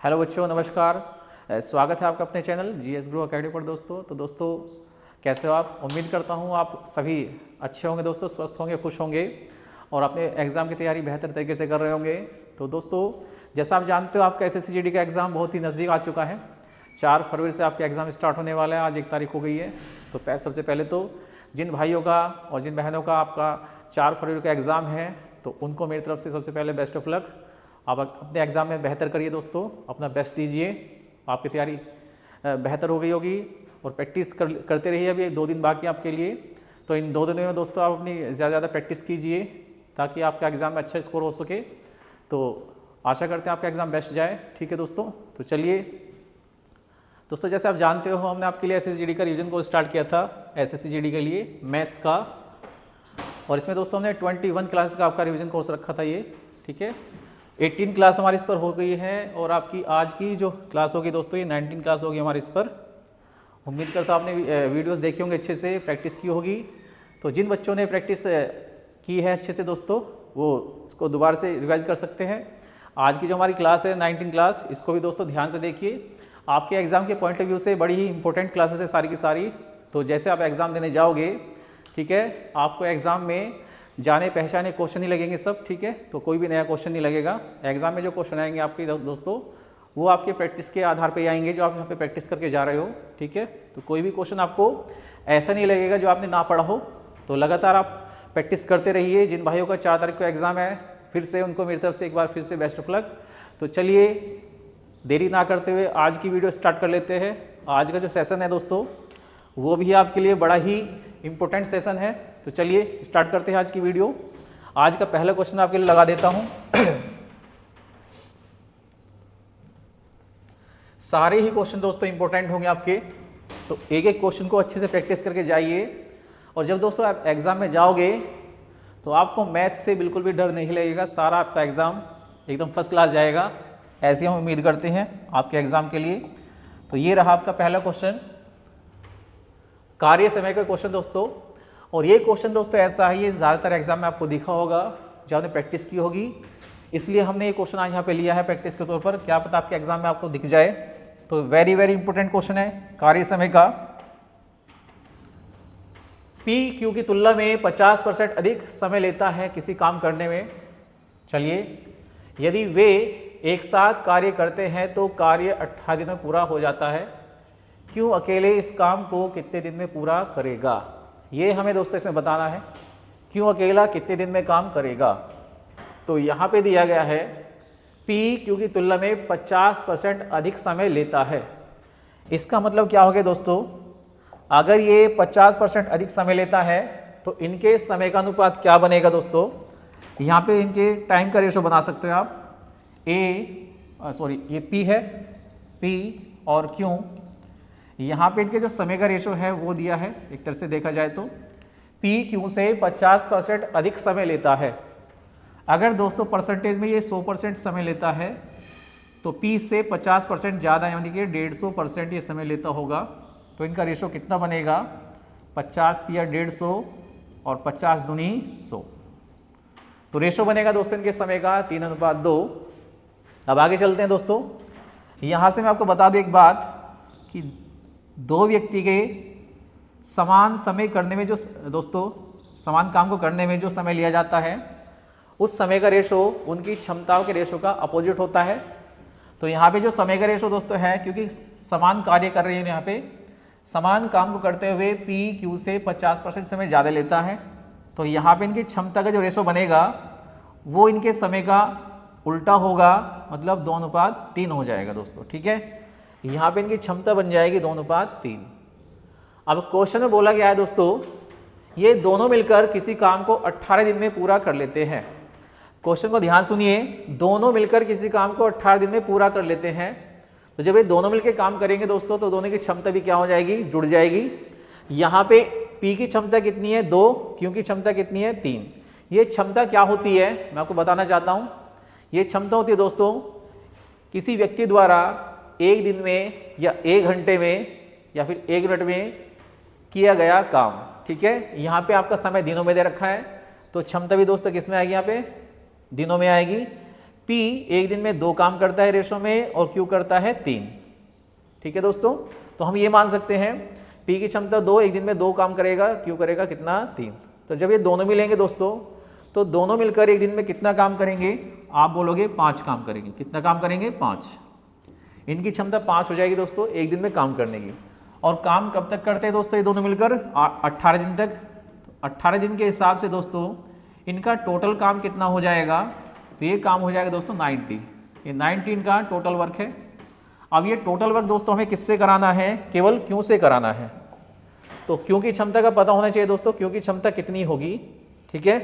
Hello बच्चों, नमस्कार। स्वागत है आपका अपने चैनल जीएस ग्रो अकेडमी पर। दोस्तों दोस्तों कैसे हो आप? उम्मीद करता हूँ आप सभी अच्छे होंगे दोस्तों, स्वस्थ होंगे, खुश होंगे और अपने एग्ज़ाम की तैयारी बेहतर तरीके से कर रहे होंगे। तो दोस्तों जैसा आप जानते हो, आपका SSCGD का एग्ज़ाम बहुत ही नज़दीक आ चुका है। 4 फरवरी से आपका एग्ज़ाम स्टार्ट होने वाला है। आज 1 तारीख हो गई है। तो सबसे पहले तो जिन भाइयों का और जिन बहनों का आपका 4 फरवरी का एग्ज़ाम है, तो उनको मेरी तरफ से सबसे पहले बेस्ट ऑफ लक। आप अपने एग्ज़ाम में बेहतर करिए दोस्तों, अपना बेस्ट दीजिए। आपकी तैयारी बेहतर हो गई होगी और प्रैक्टिस करते रहिए। अभी 2 दिन बाकी आपके लिए, तो इन 2 दिनों में दोस्तों आप अपनी ज़्यादा ज़्यादा प्रैक्टिस कीजिए ताकि आपका एग्ज़ाम में अच्छा स्कोर हो सके। तो आशा करते हैं आपका एग्ज़ाम बेस्ट जाए। ठीक है दोस्तों, तो चलिए दोस्तों, जैसे आप जानते हो हमने आपके लिए SSCGD का रिवीजन कोर्स स्टार्ट किया था, SSCGD के लिए मैथ्स का। और इसमें दोस्तों हमने 21 क्लास का आपका रिवीजन कोर्स रखा था ये। ठीक है, 18 क्लास हमारी इस पर हो गई है और आपकी आज की जो क्लास होगी दोस्तों, ये 19 क्लास होगी हमारी इस पर। उम्मीद करता हूँ आपने वीडियोस देखी होंगे, अच्छे से प्रैक्टिस की होगी। तो जिन बच्चों ने प्रैक्टिस की है अच्छे से दोस्तों, वो इसको दोबारा से रिवाइज कर सकते हैं। आज की जो हमारी क्लास है 19 क्लास, इसको भी दोस्तों ध्यान से देखिए। आपके एग्ज़ाम के पॉइंट ऑफ व्यू से बड़ी ही इंपॉर्टेंट क्लासेस है सारी की सारी। तो जैसे आप एग्ज़ाम देने जाओगे, ठीक है, आपको एग्ज़ाम में जाने पहचाने क्वेश्चन ही लगेंगे सब। ठीक है, तो कोई भी नया क्वेश्चन नहीं लगेगा। एग्जाम में जो क्वेश्चन आएंगे आपके दोस्तों, वो आपके प्रैक्टिस के आधार पे आएंगे, जो आप यहाँ पे प्रैक्टिस करके जा रहे हो। ठीक है, तो कोई भी क्वेश्चन आपको ऐसा नहीं लगेगा जो आपने ना पढ़ा हो। तो लगातार आप प्रैक्टिस करते रहिए। जिन भाइयों का 4 तारीख को एग्जाम है, फिर से उनको मेरी तरफ से एक बार फिर से बेस्ट ऑफ लक। तो चलिए देरी ना करते हुए आज की वीडियो स्टार्ट कर लेते हैं। आज का जो सेशन है दोस्तों, वो भी आपके लिए बड़ा ही इम्पोर्टेंट सेशन है। तो चलिए स्टार्ट करते हैं आज की वीडियो। आज का पहला क्वेश्चन आपके लिए लगा देता हूं। सारे ही क्वेश्चन दोस्तों इंपॉर्टेंट होंगे आपके, तो एक एक क्वेश्चन को अच्छे से प्रैक्टिस करके जाइए। और जब दोस्तों आप एग्जाम में जाओगे तो आपको मैथ्स से बिल्कुल भी डर नहीं लगेगा। सारा आपका एग्जाम एकदम फर्स्ट क्लास जाएगा, ऐसी हम उम्मीद करते हैं आपके एग्जाम के लिए। तो ये रहा आपका पहला क्वेश्चन, कार्य समय का क्वेश्चन दोस्तों। और ये क्वेश्चन दोस्तों ऐसा है, ये ज़्यादातर एग्जाम में आपको दिखा होगा जब आपने प्रैक्टिस की होगी, इसलिए हमने ये क्वेश्चन आज यहाँ पे लिया है प्रैक्टिस के तौर पर। क्या पता आपके एग्जाम में आपको दिख जाए। तो वेरी वेरी इंपॉर्टेंट क्वेश्चन है कार्य समय का। P Q की तुलना में 50% अधिक समय लेता है किसी काम करने में। चलिए, यदि वे एक साथ कार्य करते हैं तो कार्य 18 दिन में पूरा हो जाता है। क्यों अकेले इस काम को कितने दिन में पूरा करेगा? ये हमें दोस्तों इसमें बताना है, क्यों अकेला कितने दिन में काम करेगा। तो यहाँ पे दिया गया है P Q की तुलना में 50% अधिक समय लेता है। इसका मतलब क्या हो गया दोस्तों? अगर ये 50% अधिक समय लेता है तो इनके समय का अनुपात क्या बनेगा दोस्तों? यहाँ पे इनके टाइम का रेशो बना सकते हैं आप। ये P है, P और Q। यहाँ पे इनके जो समय का रेशो है वो दिया है। एक तरह से देखा जाए तो P Q से 50% अधिक समय लेता है। अगर दोस्तों परसेंटेज में ये 100% समय लेता है तो P से 50% ज़्यादा, यानी कि 150% ये समय लेता होगा। तो इनका रेशो कितना बनेगा? 50 या 150 और 50 दूनी 100। तो रेशो बनेगा दोस्तों इनके समय का 3:2। अब आगे चलते हैं दोस्तों। यहाँ से मैं आपको बता दूँ एक बात कि 2 व्यक्ति के समान समय करने में जो दोस्तों समान काम को करने में जो समय लिया जाता है, उस समय का रेशो उनकी क्षमताओं के रेशो का अपोजिट होता है। तो यहाँ पे जो समय का रेशो दोस्तों है, क्योंकि समान कार्य कर रहे हैं यहाँ पे, समान काम को करते हुए P Q से 50% समय ज़्यादा लेता है। तो यहाँ पे इनकी क्षमता का जो रेशो बनेगा वो इनके समय का उल्टा होगा, मतलब 2:3 हो जाएगा दोस्तों। ठीक है, यहाँ पे इनकी क्षमता बन जाएगी 2:3। अब क्वेश्चन में बोला गया है दोस्तों, ये दोनों मिलकर किसी काम को 18 दिन में पूरा कर लेते हैं। क्वेश्चन को ध्यान सुनिए, दोनों मिलकर किसी काम को 18 दिन में पूरा कर लेते हैं। तो जब ये दोनों मिलकर काम करेंगे दोस्तों, तो दोनों की क्षमता भी क्या हो जाएगी? जुड़ जाएगी। यहाँ पे P की क्षमता कितनी है? 2। Q की क्षमता कितनी है? 3। ये क्षमता क्या होती है मैं आपको बताना चाहता हूँ। ये क्षमता होती है दोस्तों किसी व्यक्ति द्वारा एक दिन में या 1 घंटे में या फिर 1 मिनट में किया गया काम। ठीक है, यहाँ पे आपका समय दिनों में दे रखा है, तो क्षमता भी दोस्तों किस में आएगी? यहाँ पे दिनों में आएगी। P एक दिन में 2 काम करता है रेशो में और Q करता है 3। ठीक है दोस्तों, तो हम ये मान सकते हैं P की क्षमता 2, एक दिन में 2 काम करेगा, Q करेगा कितना 3। तो जब ये दोनों मिलेंगे दोस्तों, तो दोनों मिलकर एक दिन में कितना काम करेंगे, आप बोलोगे 5 काम करेंगे। कितना काम करेंगे, 5। इनकी क्षमता 5 हो जाएगी दोस्तों एक दिन में काम करने की। और काम कब तक करते हैं दोस्तों ये दोनों मिलकर, 18 दिन तक। 18 दिन के हिसाब से दोस्तों इनका टोटल काम कितना हो जाएगा, तो ये काम हो जाएगा दोस्तों 90। ये 90 इनका टोटल वर्क है। अब ये टोटल वर्क दोस्तों हमें किससे कराना है, केवल Q से कराना है। तो Q की क्षमता का पता होना चाहिए दोस्तों, Q की क्षमता कितनी होगी। ठीक है,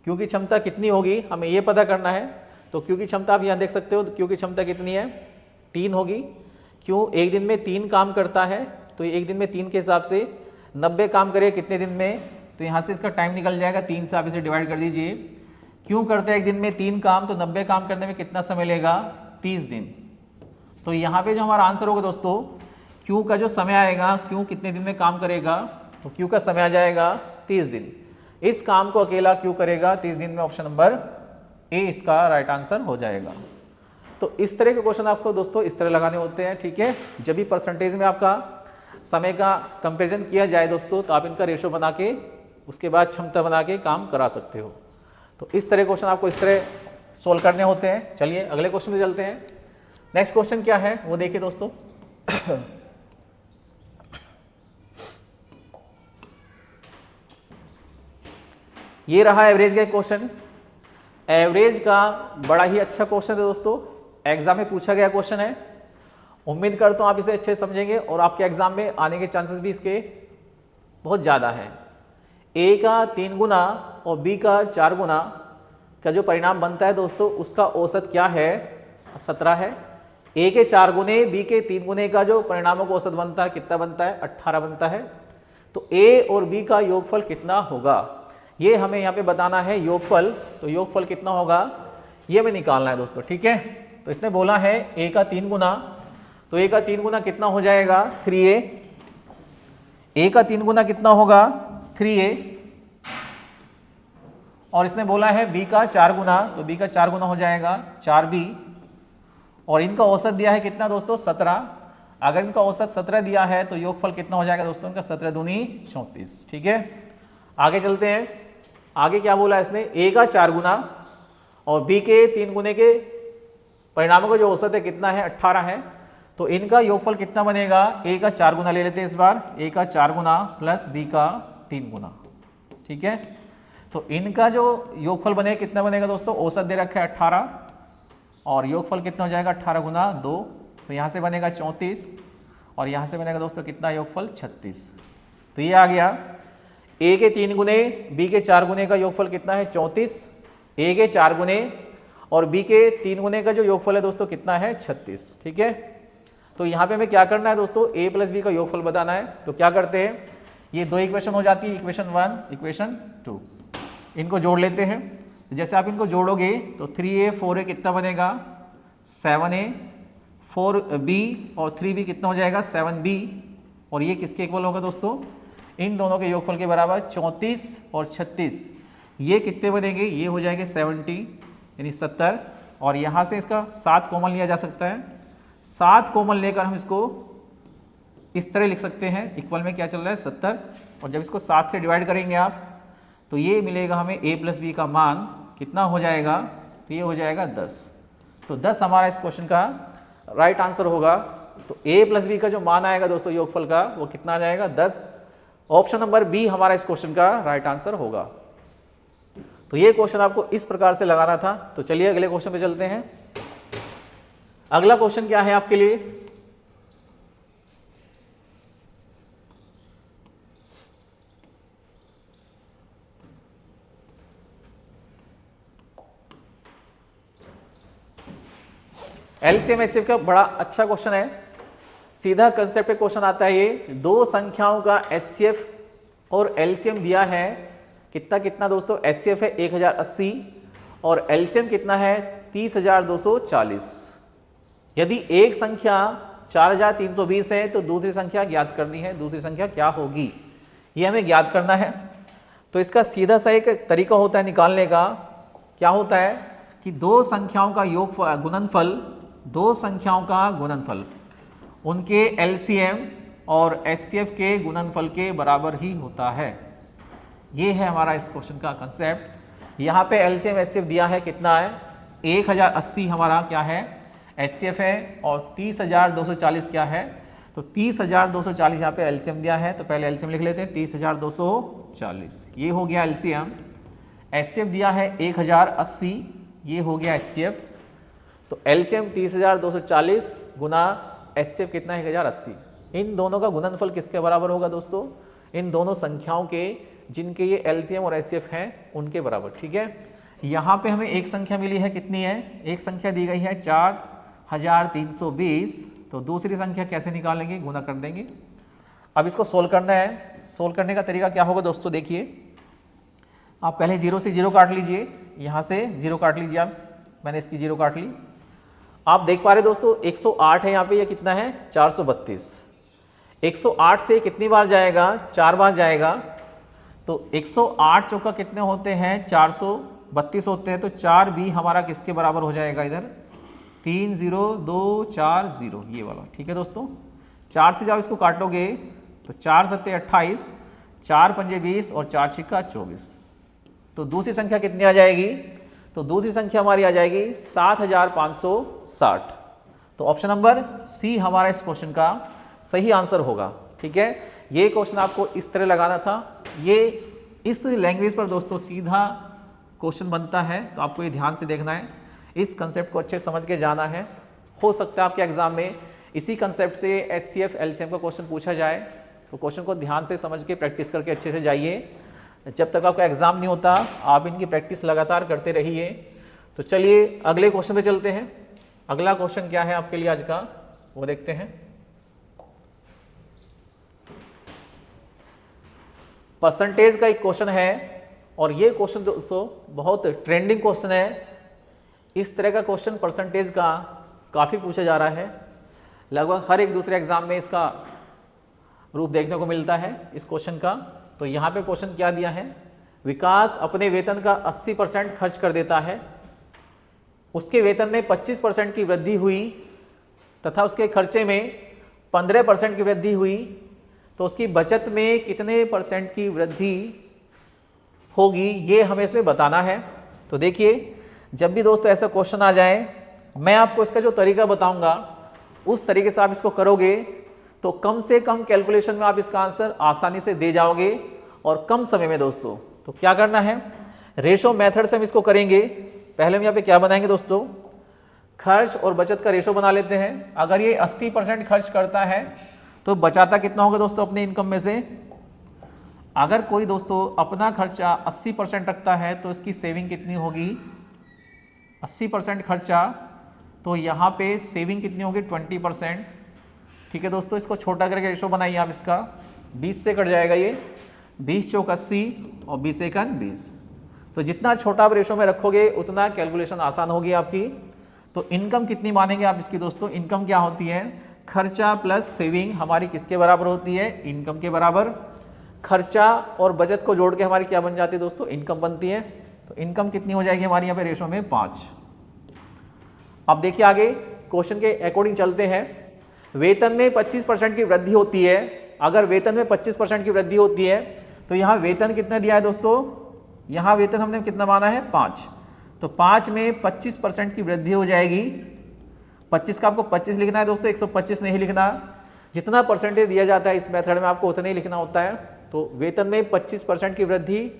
Q की क्षमता कितनी होगी हमें ये पता करना है। तो Q की क्षमता आप यहाँ देख सकते हो, Q की क्षमता कितनी है, 3 होगी। Q एक दिन में 3 काम करता है, तो एक दिन में 3 के हिसाब से 90 काम करेगा कितने दिन में, तो यहाँ से इसका टाइम निकल जाएगा, 3 से आप इसे डिवाइड कर दीजिए। Q करता है एक दिन में 3 काम, तो 90 काम करने में कितना समय लेगा, 30 दिन। तो यहाँ पे जो हमारा आंसर होगा दोस्तों, Q का जो समय आएगा, Q कितने दिन में काम करेगा, तो Q का समय आ जाएगा 30 दिन। इस काम को अकेला Q करेगा 30 दिन में, ऑप्शन नंबर ए इसका राइट आंसर हो जाएगा। तो इस तरह के क्वेश्चन आपको दोस्तों इस तरह लगाने होते हैं। ठीक है, जब भी परसेंटेज में आपका समय का कंपेरिजन किया जाए दोस्तों, तो आप इनका रेशो बना के उसके बाद क्षमता बना के काम करा सकते हो। तो इस तरह क्वेश्चन आपको इस तरह सोल्व करने होते हैं। चलिए अगले क्वेश्चन में चलते हैं। नेक्स्ट क्वेश्चन क्या है वो देखिए दोस्तों। ये रहा एवरेज का क्वेश्चन। एवरेज का बड़ा ही अच्छा क्वेश्चन है दोस्तों, एग्जाम में पूछा गया क्वेश्चन है। उम्मीद करता हूं आप इसे अच्छे समझेंगे और आपके एग्जाम में आने के चांसेस भी इसके बहुत ज़्यादा है। ए का 3 गुना और बी का 4 गुना का जो परिणाम बनता है दोस्तों, उसका औसत क्या है, 17 है। ए के 4 गुने बी के 3 गुने का जो परिणामों का औसत बनता है कितना बनता है, 18 बनता है। तो ए और बी का योगफल कितना होगा, ये हमें यहाँ पे बताना है योगफल। तो योगफल कितना होगा ये हमें निकालना है दोस्तों। ठीक है, तो इसने बोला है ए का 3 गुना, तो ए का 3 गुना कितना हो जाएगा, 3a। ए का 3 गुना कितना होगा, 3a। और इसने बोला है बी का 4 गुना, तो बी का 4 गुना हो जाएगा 4b। और इनका औसत दिया है कितना दोस्तों, 17। अगर इनका औसत 17 दिया है तो योगफल कितना हो जाएगा दोस्तों, इनका 17 दूनी 34। ठीक है, आगे चलते हैं। आगे क्या बोला इसने, ए का 4 गुना और बी के 3 गुने के परिणामों का जो औसत है कितना है, 18 है। तो इनका योगफल कितना बनेगा, ए का 4 गुना ले लेते हैं इस बार, ए का 4 गुना प्लस बी का 3 गुना। ठीक है, तो इनका जो योगफल बनेगा कितना बनेगा दोस्तों, औसत दे रखा है 18 और योगफल कितना हो जाएगा 18 गुना 2, तो यहाँ से बनेगा 34 और यहाँ से बनेगा दोस्तों कितना योगफल 36। तो ये आ गया ए के 3 गुने बी के 4 गुने का योगफल कितना है 34, ए के 4 गुने और बी के 3 गुने का जो योगफल है दोस्तों कितना है 36। ठीक है, तो यहाँ पे हमें क्या करना है दोस्तों, ए प्लस बी का योगफल बताना है। तो क्या करते हैं, ये 2 इक्वेशन हो जाती है, इक्वेशन 1 इक्वेशन 2, इनको जोड़ लेते हैं। जैसे आप इनको जोड़ोगे तो 3a 4a कितना बनेगा 7a, 4b और 3b कितना हो जाएगा 7b। और ये किसके इक्वल होगा दोस्तों, इन दोनों के योगफल के बराबर 34 और 36। ये कितने बनेंगे, ये हो जाएंगे 70 यानी 70। और यहाँ से इसका 7 कॉमन लिया जा सकता है, 7 कॉमन लेकर हम इसको इस तरह लिख सकते हैं, इक्वल में क्या चल रहा है 70। और जब इसको 7 से डिवाइड करेंगे आप तो ये मिलेगा हमें a प्लस बी का मान कितना हो जाएगा, तो ये हो जाएगा 10। तो 10 हमारा इस क्वेश्चन का राइट आंसर होगा। तो a प्लस बी का जो मान आएगा दोस्तों योगफल का वो कितना आ जाएगा 10। ऑप्शन नंबर बी हमारा इस क्वेश्चन का राइट आंसर होगा। तो ये क्वेश्चन आपको इस प्रकार से लगाना था। तो चलिए अगले क्वेश्चन पे चलते हैं। अगला क्वेश्चन क्या है आपके लिए, एलसीएम एचसीएफ का बड़ा अच्छा क्वेश्चन है, सीधा कंसेप्ट पे क्वेश्चन आता है। ये 2 संख्याओं का एचसीएफ और एलसीएम दिया है, कितना कितना दोस्तों, एचसीएफ है 1080 और एलसीएम कितना है 30240। यदि एक संख्या 4320 है तो दूसरी संख्या ज्ञात करनी है, दूसरी संख्या क्या होगी ये हमें ज्ञात करना है। तो इसका सीधा सा एक तरीका होता है निकालने का, क्या होता है, कि दो संख्याओं का योग गुणनफल, दो संख्याओं का गुणनफल उनके एलसीएम और एचसीएफ के गुणनफल के बराबर ही होता है। ये है हमारा इस क्वेश्चन का कंसेप्ट। यहाँ पे एलसीएम एचसीएफ दिया है, कितना है 1080 हमारा क्या है एचसीएफ है, और 30,240 क्या है, तो 30,240 यहाँ पे एलसीएम दिया है, तो पहले एलसीएम लिख लेते हैं 30,240, ये हो गया एलसीएम। एचसीएफ दिया है 1080, ये हो गया एचसीएफ। तो एलसीएम 30,240 गुना एचसीएफ कितना है 1080। इन दोनों का गुणनफल किसके बराबर होगा दोस्तों, इन दोनों संख्याओं के जिनके ये एलसीएम और एचसीएफ हैं उनके बराबर। ठीक है, यहाँ पे हमें एक संख्या मिली है, कितनी है, एक संख्या दी गई है 4,320, तो दूसरी संख्या कैसे निकालेंगे, गुना कर देंगे। अब इसको सोल्व करना है। सोल्व करने का तरीका क्या होगा दोस्तों, देखिए आप पहले 0 से 0 काट लीजिए, यहाँ से 0 काट लीजिए आप, मैंने इसकी 0 काट ली। आप देख पा रहे दोस्तों 108 है यहाँ पे, ये कितना है 432। 108 से कितनी बार जाएगा, 4 बार जाएगा, तो 108 चौका कितने होते हैं 432 होते हैं, तो 4 भी हमारा किसके बराबर हो जाएगा इधर 30240, ये वाला। ठीक है दोस्तों, 4 से जब इसको काटोगे तो 4 सत्ते 28, 4 पंजे 20 और 4 छिक्का 24, तो दूसरी संख्या कितनी आ जाएगी, तो दूसरी संख्या हमारी आ जाएगी 7,560। तो ऑप्शन नंबर सी हमारा इस क्वेश्चन का सही आंसर होगा। ठीक है, ये क्वेश्चन आपको इस तरह लगाना था, ये इस लैंग्वेज पर दोस्तों सीधा क्वेश्चन बनता है, तो आपको ये ध्यान से देखना है, इस कंसेप्ट को अच्छे समझ के जाना है। हो सकता है आपके एग्जाम में इसी कंसेप्ट से एचसीएफ एलसीएम का क्वेश्चन पूछा जाए, तो क्वेश्चन को ध्यान से समझ के प्रैक्टिस करके अच्छे से जाइए। जब तक आपका एग्जाम नहीं होता आप इनकी प्रैक्टिस लगातार करते रहिए। तो चलिए अगले क्वेश्चन पे चलते हैं। अगला क्वेश्चन क्या है आपके लिए आज का, वो देखते हैं। परसेंटेज का एक क्वेश्चन है, और ये क्वेश्चन दोस्तों बहुत ट्रेंडिंग क्वेश्चन है। इस तरह का क्वेश्चन परसेंटेज का काफ़ी पूछा जा रहा है, लगभग हर एक दूसरे एग्जाम में इसका रूप देखने को मिलता है इस क्वेश्चन का। तो यहाँ पे क्वेश्चन क्या दिया है, विकास अपने वेतन का 80% खर्च कर देता है, उसके वेतन में 25% की वृद्धि हुई तथा उसके खर्चे में 15% की वृद्धि हुई, तो उसकी बचत में कितने % की वृद्धि होगी, ये हमें इसमें बताना है। तो देखिए जब भी दोस्तों ऐसा क्वेश्चन आ जाए, मैं आपको इसका जो तरीका बताऊंगा उस तरीके से आप इसको करोगे तो कम से कम कैलकुलेशन में आप इसका आंसर आसानी से दे जाओगे और कम समय में दोस्तों। तो क्या करना है, रेशो मेथड से हम इसको करेंगे। पहले हम यहाँ पे क्या बनाएंगे दोस्तों, खर्च और बचत का रेशो बना लेते हैं। अगर ये 80% खर्च करता है तो बचाता कितना होगा दोस्तों अपने इनकम में से। अगर कोई दोस्तों अपना खर्चा 80% रखता है तो इसकी सेविंग कितनी होगी, 80% खर्चा, तो यहाँ पे सेविंग कितनी होगी 20%। ठीक है दोस्तों, इसको छोटा करके रेशो बनाइए आप इसका, 20 से कट जाएगा ये, 20 चौक 80 और 20 एकन 20। तो जितना छोटा आप रेशो में रखोगे उतना कैलकुलेशन आसान होगी आपकी। तो इनकम कितनी मानेंगे आप इसकी दोस्तों, इनकम क्या होती है, खर्चा प्लस सेविंग हमारी किसके बराबर होती है, इनकम के बराबर। खर्चा और बचत को जोड़ के हमारी क्या बन जाती है दोस्तों, इनकम बनती है। तो इनकम कितनी हो जाएगी हमारी यहाँ पे रेशो में 5। अब देखिए आगे क्वेश्चन के अकॉर्डिंग चलते हैं। वेतन में 25% की वृद्धि होती है। अगर वेतन में 25% की वृद्धि होती है तो यहाँ वेतन कितना दिया है दोस्तों, यहाँ वेतन हमने कितना माना है 5, तो 5 में 25% की वृद्धि हो जाएगी। 25 का आपको 25 लिखना है दोस्तों, 125 नहीं लिखना। जितना परसेंटेज दिया जाता है इस मेथड में आपको उतना ही लिखना होता है। तो वेतन में 25% की वृद्धि,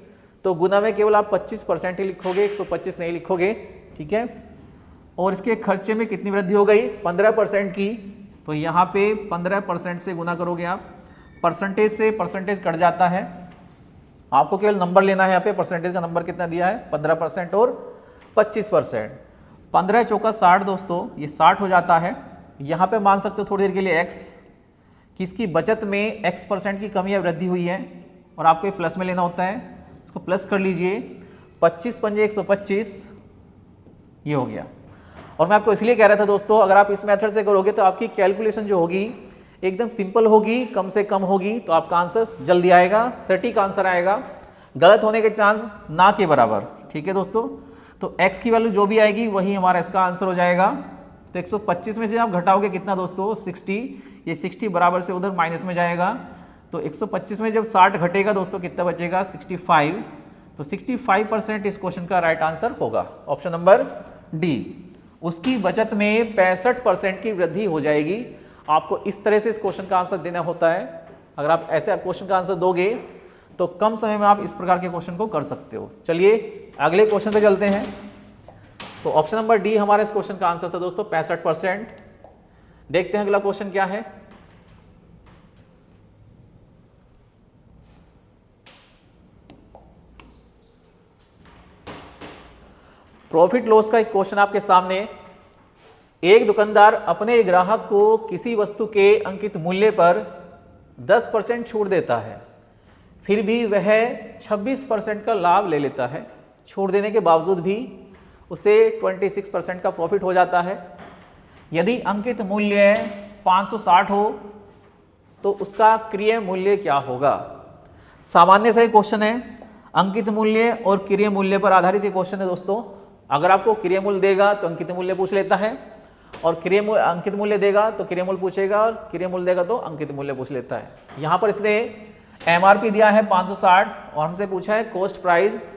तो गुना में केवल आप 25% ही लिखोगे, 125 नहीं लिखोगे। ठीक है, और इसके खर्चे में कितनी वृद्धि हो गई 15% की, तो यहाँ पे 15% से गुना करोगे आप। परसेंटेज से परसेंटेज कट जाता है, आपको केवल नंबर लेना है। यहाँ पे परसेंटेज का नंबर कितना दिया है 15% और 25%। 15 चौका 60 दोस्तों, ये 60 हो जाता है। यहाँ पे मान सकते हो थोड़ी देर के लिए x, किसकी बचत में x% की कमी या वृद्धि हुई है, और आपको ये प्लस में लेना होता है, इसको प्लस कर लीजिए। 25 पंजे 125, ये हो गया। और मैं आपको इसलिए कह रहा था दोस्तों, अगर आप इस मेथड से करोगे तो आपकी कैलकुलेशन जो होगी एकदम सिंपल होगी, कम से कम होगी, तो आपका आंसर जल्दी आएगा, सटीक आंसर आएगा, गलत होने के चांस ना के बराबर। ठीक है दोस्तों, तो x की वैल्यू जो भी आएगी वही हमारा इसका आंसर हो जाएगा। तो 125 में से आप घटाओगे कितना दोस्तों 60, ये 60 बराबर से उधर माइनस में जाएगा। तो 125 में जब 60 घटेगा दोस्तों कितना बचेगा 65। तो 65% इस क्वेश्चन का राइट आंसर होगा ऑप्शन नंबर डी। उसकी बचत में 65% की वृद्धि हो जाएगी। आपको इस तरह से इस क्वेश्चन का आंसर देना होता है। अगर आप ऐसे क्वेश्चन का आंसर दोगे तो कम समय में आप इस प्रकार के क्वेश्चन को कर सकते हो। चलिए अगले क्वेश्चन पे चलते हैं। तो ऑप्शन नंबर डी हमारे इस क्वेश्चन का आंसर था दोस्तों 65%। देखते हैं अगला क्वेश्चन क्या है। प्रॉफिट लॉस का एक क्वेश्चन आपके सामने। एक दुकानदार अपने ग्राहक को किसी वस्तु के अंकित मूल्य पर 10% छूट देता है, फिर भी वह 26% का लाभ ले लेता है। छूट देने के बावजूद भी उसे 26% का प्रॉफिट हो जाता है। यदि अंकित मूल्य 560 हो तो उसका क्रय मूल्य क्या होगा। सामान्य सा क्वेश्चन है, अंकित मूल्य और क्रय मूल्य पर आधारित ये क्वेश्चन है दोस्तों। अगर आपको क्रय मूल्य देगा तो अंकित मूल्य पूछ लेता है, और अंकित मूल्य देगा तो क्रय मूल्य पूछेगा, और क्रय मूल्य देगा तो अंकित मूल्य पूछ लेता है। यहाँ पर इसने एमआरपी दिया है 560 और हमसे पूछा है कॉस्ट प्राइस।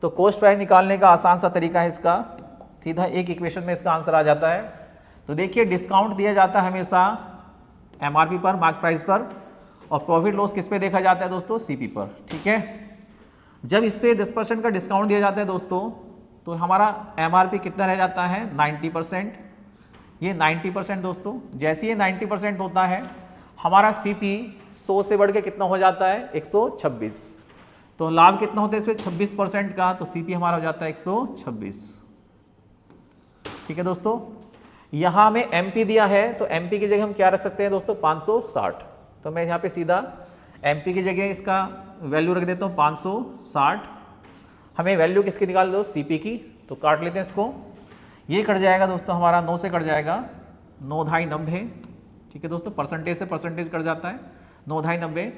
तो कॉस्ट प्राइस निकालने का आसान सा तरीका है इसका, सीधा एक इक्वेशन में इसका आंसर आ जाता है। तो देखिए डिस्काउंट दिया जाता है हमेशा एमआरपी पर, मार्क प्राइस पर, और प्रॉफिट लॉस किस पे देखा जाता है दोस्तों सीपी पर। ठीक है, जब इस पे 10% का डिस्काउंट दिया जाता है दोस्तों तो हमारा एमआरपी कितना रह जाता है 90%। ये 90% दोस्तों, जैसे ये 90% होता है हमारा सीपी 100 से बढ़ के कितना हो जाता है 126। तो लाभ कितना होता है इस पे 26% का, तो सीपी हमारा हो जाता है 126। ठीक है दोस्तों, यहाँ हमें एमपी दिया है तो एमपी की जगह हम क्या रख सकते हैं दोस्तों 560। तो मैं यहाँ पे सीधा एमपी की जगह इसका वैल्यू रख देता हूँ 560। हमें वैल्यू किसकी निकाल दो सीपी की, तो काट लेते हैं इसको। ये कट जाएगा दोस्तों हमारा 9 से कट जाएगा 9 ढाई 90। ठीक है दोस्तों, परसेंटेज से परसेंटेज कट जाता है 9 ढाई 90,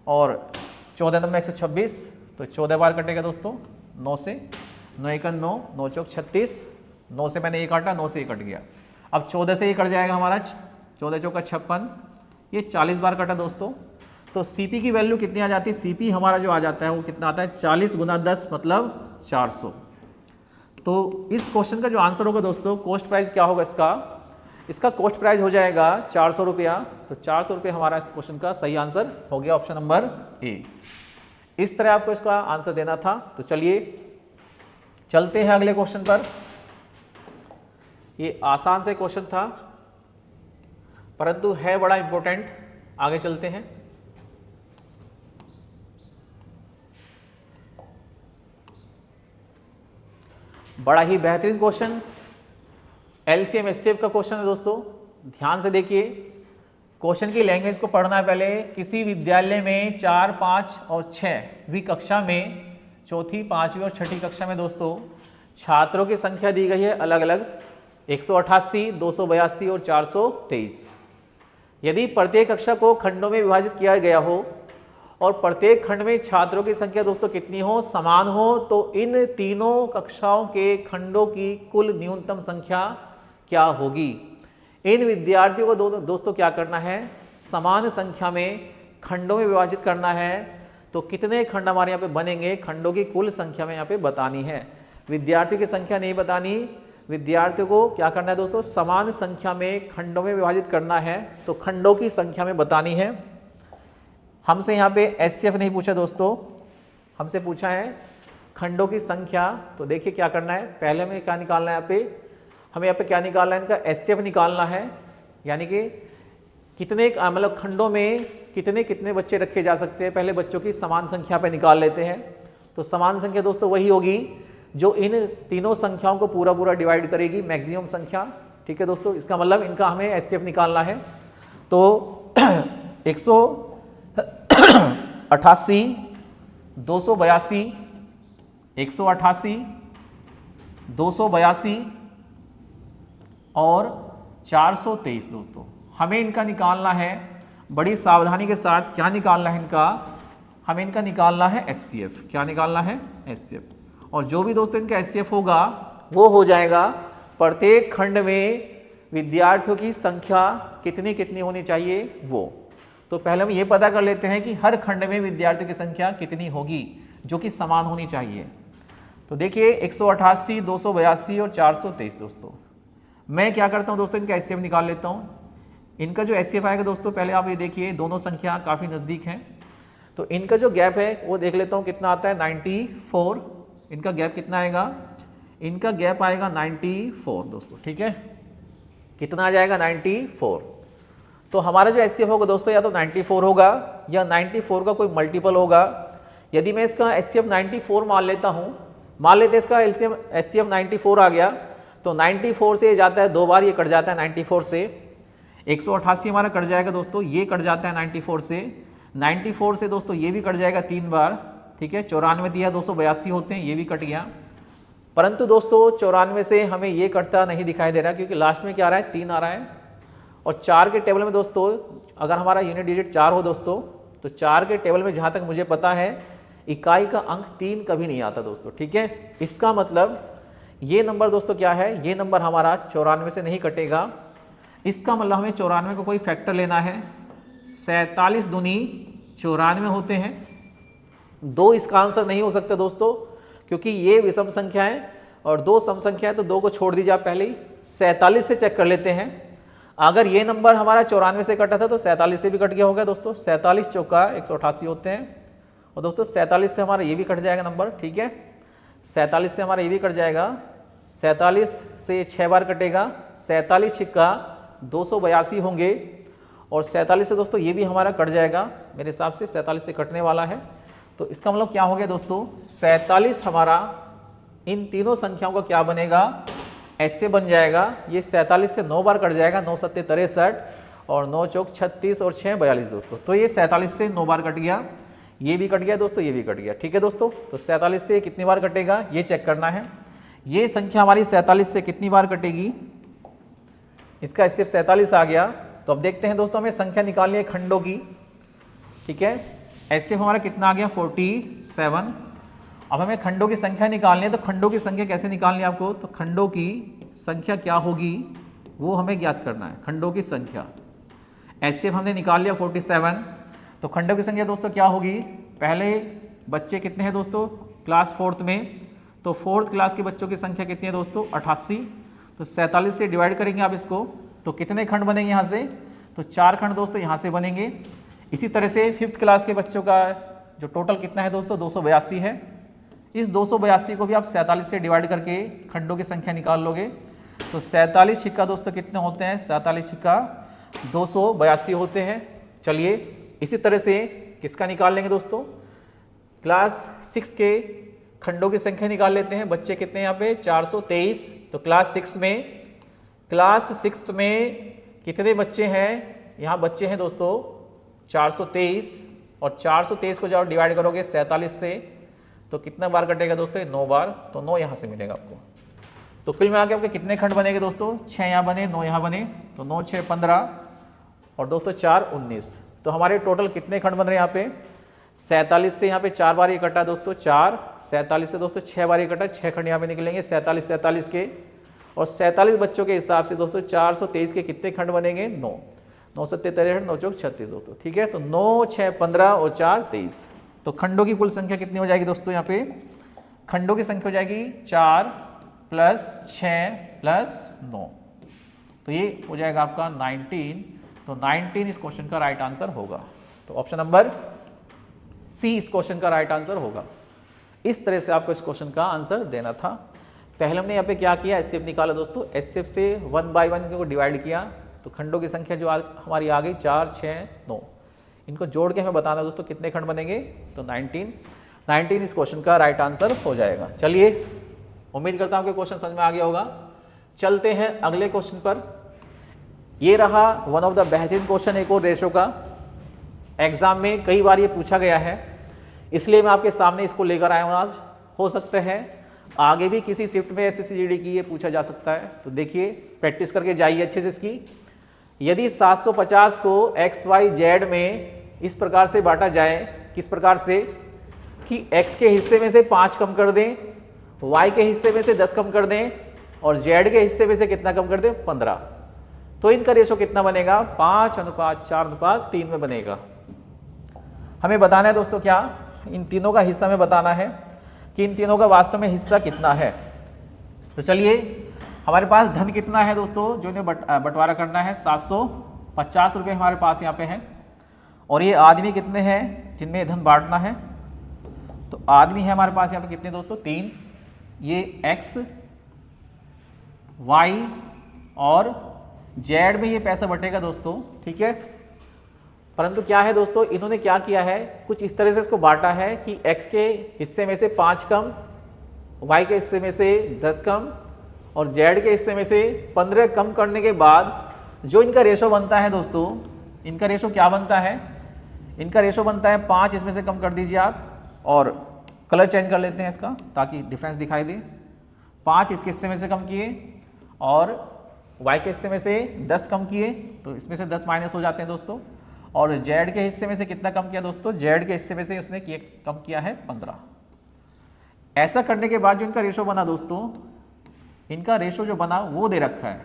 और 14 नंबर 126, तो 14 बार कटेगा दोस्तों 9 से। 9 1 9, 9 चौक 36, 9 से मैंने ये काटा, 9 से ये कट गया। अब 14 से ये कट जाएगा हमारा 14 चौका 56, ये 40 बार कटा दोस्तों। तो सीपी की वैल्यू कितनी आ जाती है, सीपी हमारा जो आ जाता है वो कितना आता है 40 गुना 10 मतलब 400। तो इस क्वेश्चन का जो आंसर होगा दोस्तों, कॉस्ट प्राइस क्या होगा इसका कॉस्ट प्राइस हो जाएगा 400 रुपया। तो 400 रुपये हमारा इस क्वेश्चन का सही आंसर हो गया ऑप्शन नंबर ए। इस तरह आपको इसका आंसर देना था। तो चलिए चलते हैं अगले क्वेश्चन पर। ये आसान से क्वेश्चन था परंतु है बड़ा इंपॉर्टेंट। आगे चलते हैं। बड़ा ही बेहतरीन क्वेश्चन, एलसीएम एचसीएफ का क्वेश्चन है दोस्तों। ध्यान से देखिए, क्वेश्चन की लैंग्वेज को पढ़ना है पहले। किसी विद्यालय में 4, 5 और 6वीं कक्षा में, चौथी, 5वीं और 6ठी कक्षा में दोस्तों छात्रों की संख्या दी गई है अलग अलग 188, 282 और 423। यदि प्रत्येक कक्षा को खंडों में विभाजित किया गया हो और प्रत्येक खंड में छात्रों की संख्या दोस्तों कितनी हो, समान हो, तो इन तीनों कक्षाओं के खंडों की कुल न्यूनतम संख्या क्या होगी। इन विद्यार्थियों को दोस्तों क्या करना है, समान संख्या में खंडों में विभाजित करना है। तो कितने खंड हमारे यहाँ पे बनेंगे, खंडों की कुल संख्या में यहाँ पे बतानी है। विद्यार्थियों की संख्या नहीं बतानी, विद्यार्थियों को क्या करना है दोस्तों, समान संख्या में खंडों में विभाजित करना है। तो खंडों की संख्या में बतानी है। हमसे यहाँ पे एचसीएफ नहीं पूछा दोस्तों, हमसे पूछा है खंडों की संख्या। तो देखिए क्या करना है, पहले हमें क्या निकालना है, हमें यहाँ पे क्या निकालना है, इनका एचसीएफ निकालना है। यानी कि कितने मतलब खंडों में कितने कितने बच्चे रखे जा सकते हैं, पहले बच्चों की समान संख्या पे निकाल लेते हैं। तो समान संख्या दोस्तों वही होगी जो इन तीनों संख्याओं को पूरा पूरा डिवाइड करेगी, मैक्सिमम संख्या। ठीक है दोस्तों, इसका मतलब इनका हमें एचसीएफ निकालना है। तो 188, 282, 188, 282 और 423 दोस्तों हमें इनका निकालना है। बड़ी सावधानी के साथ क्या निकालना है इनका, हमें इनका निकालना है एचसीएफ। क्या निकालना है, एचसीएफ। और जो भी दोस्तों इनका HCF होगा वो हो जाएगा प्रत्येक खंड में विद्यार्थियों की संख्या कितनी कितनी होनी चाहिए वो। तो पहले हम ये पता कर लेते हैं कि हर खंड में विद्यार्थियों की संख्या कितनी होगी जो कि समान होनी चाहिए। तो देखिए 188, 282 और 423 दोस्तों। मैं क्या करता हूँ दोस्तों, इनका HCF निकाल लेता हूँ। इनका जो HCF आएगा दोस्तों, पहले आप ये देखिए दोनों संख्या काफ़ी नज़दीक हैं, तो इनका जो गैप है वो देख लेता हूँ कितना आता है, 94। इनका गैप कितना आएगा, इनका गैप आएगा 94 दोस्तों, ठीक है। कितना आ जाएगा, 94। तो हमारा जो HCF होगा दोस्तों या तो 94 होगा या 94 का कोई मल्टीपल होगा। यदि मैं इसका HCF 94 मान लेता हूँ, मान लेते हैं इसका HCF 94 आ गया, तो 94 से जाता है 2 बार, ये कट जाता है 94 से। 188 हमारा कट जाएगा दोस्तों, ये कट जाता है 94 से। 94 से दोस्तों ये भी कट जाएगा 3 बार, ठीक है। 94 दिया, 282 होते हैं, ये भी कट गया। परंतु दोस्तों 94 से हमें ये कटता नहीं दिखाई दे रहा, क्योंकि लास्ट में क्या आ रहा है, 3 आ रहा है। और 4 के टेबल में दोस्तों अगर हमारा यूनिट डिजिट 4 हो दोस्तों, तो 4 के टेबल में जहाँ तक मुझे पता है इकाई का अंक 3 कभी नहीं आता दोस्तों, ठीक है। इसका मतलब ये नंबर दोस्तों क्या है, ये नंबर हमारा 94 से नहीं कटेगा। इसका मतलब हमें 94 को कोई फैक्टर लेना है। 47 दूनी 94 होते हैं। 2 इसका आंसर नहीं हो सकता दोस्तों, क्योंकि ये विषम संख्या है और 2 सम संख्या है, तो 2 को छोड़ दीजिए आप पहले ही। 47 से चेक कर लेते हैं। अगर ये नंबर हमारा 94 से कटा था तो 47 से भी कट गया होगा दोस्तों। 47 चौका 188 होते हैं, और दोस्तों 47 से हमारा ये भी कट जाएगा नंबर, ठीक है। 47 से हमारा ये भी कट जाएगा, 47 से 6 बार कटेगा, 47 छिक्का 282 होंगे, और 47 से दोस्तों ये भी हमारा कट जाएगा, मेरे हिसाब से 47 से कटने वाला है। तो इसका मतलब क्या हो गया दोस्तों, 47 हमारा इन तीनों संख्याओं का क्या बनेगा, ऐसे बन जाएगा। ये 47 से 9 बार कट जाएगा, 9 सत्ते 63 और 9 चौक 36 और 6 42 दोस्तों। तो ये 47 से 9 बार कट गया, ये भी कट गया दोस्तों, ये भी कट गया, ठीक है दोस्तों। तो 47 से कितनी बार कटेगा ये चेक करना है। ये संख्या हमारी 47 से कितनी बार कटेगी, इसका HCF 47 आ गया। तो अब देखते हैं दोस्तों, हमें संख्या निकालनी है खंडों की, ठीक है। HCF हमारा कितना आ गया, 47। अब हमें खंडों की संख्या निकालनी है, तो खंडों की संख्या कैसे निकालनी है आपको, तो खंडों की संख्या क्या होगी वो हमें ज्ञात करना है। खंडों की संख्या, HCF हमने निकाल लिया 47, तो खंडों की संख्या दोस्तों क्या होगी, पहले बच्चे कितने हैं दोस्तों क्लास 4th में, तो 4th क्लास के बच्चों की संख्या कितनी है दोस्तों 88। तो 47 से डिवाइड करेंगे आप इसको, तो कितने खंड बनेंगे यहाँ से, तो 4 खंड दोस्तों यहाँ से बनेंगे। इसी तरह से 5th क्लास के बच्चों का जो टोटल कितना है दोस्तों 282 है। इस 282 को भी आप 47 से डिवाइड करके खंडों की संख्या निकाल लोगे, तो 47 छिक्का दोस्तों कितने होते हैं, 47 छिक्का 282 होते हैं। चलिए इसी तरह से किसका निकाल लेंगे दोस्तों, क्लास 6 के खंडों की संख्या निकाल लेते हैं। बच्चे कितने हैं यहाँ पे 423, तो क्लास 6 में कितने बच्चे हैं, यहाँ बच्चे हैं दोस्तों 423, और 423 को जब डिवाइड करोगे 47 से तो कितना बार कटेगा दोस्तों 9 बार, तो 9 यहाँ से मिलेगा आपको। तो कुल में आके आपके कितने खंड बनेंगे दोस्तों, 6 यहाँ बने, 9 यहाँ बने, तो 9 6 15 और दोस्तों 4 19। तो हमारे टोटल कितने खंड बन रहे हैं यहाँ पे, 47 से यहाँ पे 4 बार ये कटा दोस्तों 4, 47 से दोस्तों 6 बार ये कटा, 6 खंड यहाँ पे निकलेंगे 47 के, और 47 बच्चों के हिसाब से दोस्तों 423 के कितने खंड बनेंगे 9, 9 सत्ते 63, 9 चौक 36 दोस्तों, ठीक है। तो 9 6 15 और 4 23। तो खंडों की कुल संख्या कितनी हो जाएगी दोस्तों, यहाँ पे खंडों की संख्या हो जाएगी 4 + 6 + 9, तो ये हो जाएगा आपका 19। तो 19 इस क्वेश्चन का राइट आंसर होगा। तो ऑप्शन नंबर सी इस क्वेश्चन का राइट आंसर होगा। इस तरह से आपको इस क्वेश्चन का आंसर देना था। पहले हमने यहाँ पे क्या किया, HCF निकाला दोस्तों, HCF से 1 बाय 1 को डिवाइड किया, तो खंडों की संख्या जो हमारी आ गई 4 6 9, इनको जोड़ के हमें बताना दोस्तों कितने खंड बनेंगे, तो 19 इस क्वेश्चन का राइट आंसर हो जाएगा। चलिए उम्मीद करता हूँ कि क्वेश्चन समझ में आ गया होगा। चलते हैं अगले क्वेश्चन पर। ये रहा वन ऑफ द बेहतरीन क्वेश्चन एक और रेशो का, एग्जाम में कई बार ये पूछा गया है, इसलिए मैं आपके सामने इसको लेकर आया हूँ आज। हो सकता है आगे भी किसी शिफ्ट में SSCGD की ये पूछा जा सकता है, तो देखिए प्रैक्टिस करके जाइए अच्छे से इसकी। यदि 750 को XYZ में इस प्रकार से बांटा जाए, किस प्रकार से कि x के हिस्से में से 5 कम कर दें y के हिस्से में से 10 कम कर दें और z के हिस्से में से कितना कम कर दें 15, तो इनका रेशो कितना बनेगा 5:4:3 में बनेगा। हमें बताना है दोस्तों क्या, इन तीनों का हिस्सा में बताना है कि इन तीनों का वास्तव में हिस्सा कितना है। तो चलिए हमारे पास धन कितना है दोस्तों, जो इन्हें बंटवारा करना है 750 रुपये हमारे पास यहाँ पे है। और ये आदमी कितने हैं जिनमें धन बांटना है, तो आदमी है हमारे पास यहाँ पे कितने दोस्तों 3, ये x y और z में ये पैसा बटेगा दोस्तों, ठीक है। परंतु क्या है दोस्तों, इन्होंने क्या किया है, कुछ इस तरह से इसको बांटा है कि x के हिस्से में से 5 कम, y के हिस्से में से 10 कम और z के हिस्से में से 15 कम करने के बाद जो इनका रेशो बनता है दोस्तों, इनका रेशो क्या बनता है, इनका रेशो बनता है 5, इसमें से कम कर दीजिए आप और कलर चेंज कर लेते हैं इसका ताकि डिफरेंस दिखाई दे। 5 इसके हिस्से में से कम किए और y के हिस्से में से 10 कम किए, तो इसमें से 10 माइनस हो जाते हैं दोस्तों। और z के हिस्से में से कितना कम किया दोस्तों, z के हिस्से में से उसने कम किया है 15। ऐसा करने के बाद जो इनका रेशो बना दोस्तों, इनका रेशो जो बना वो दे रखा है,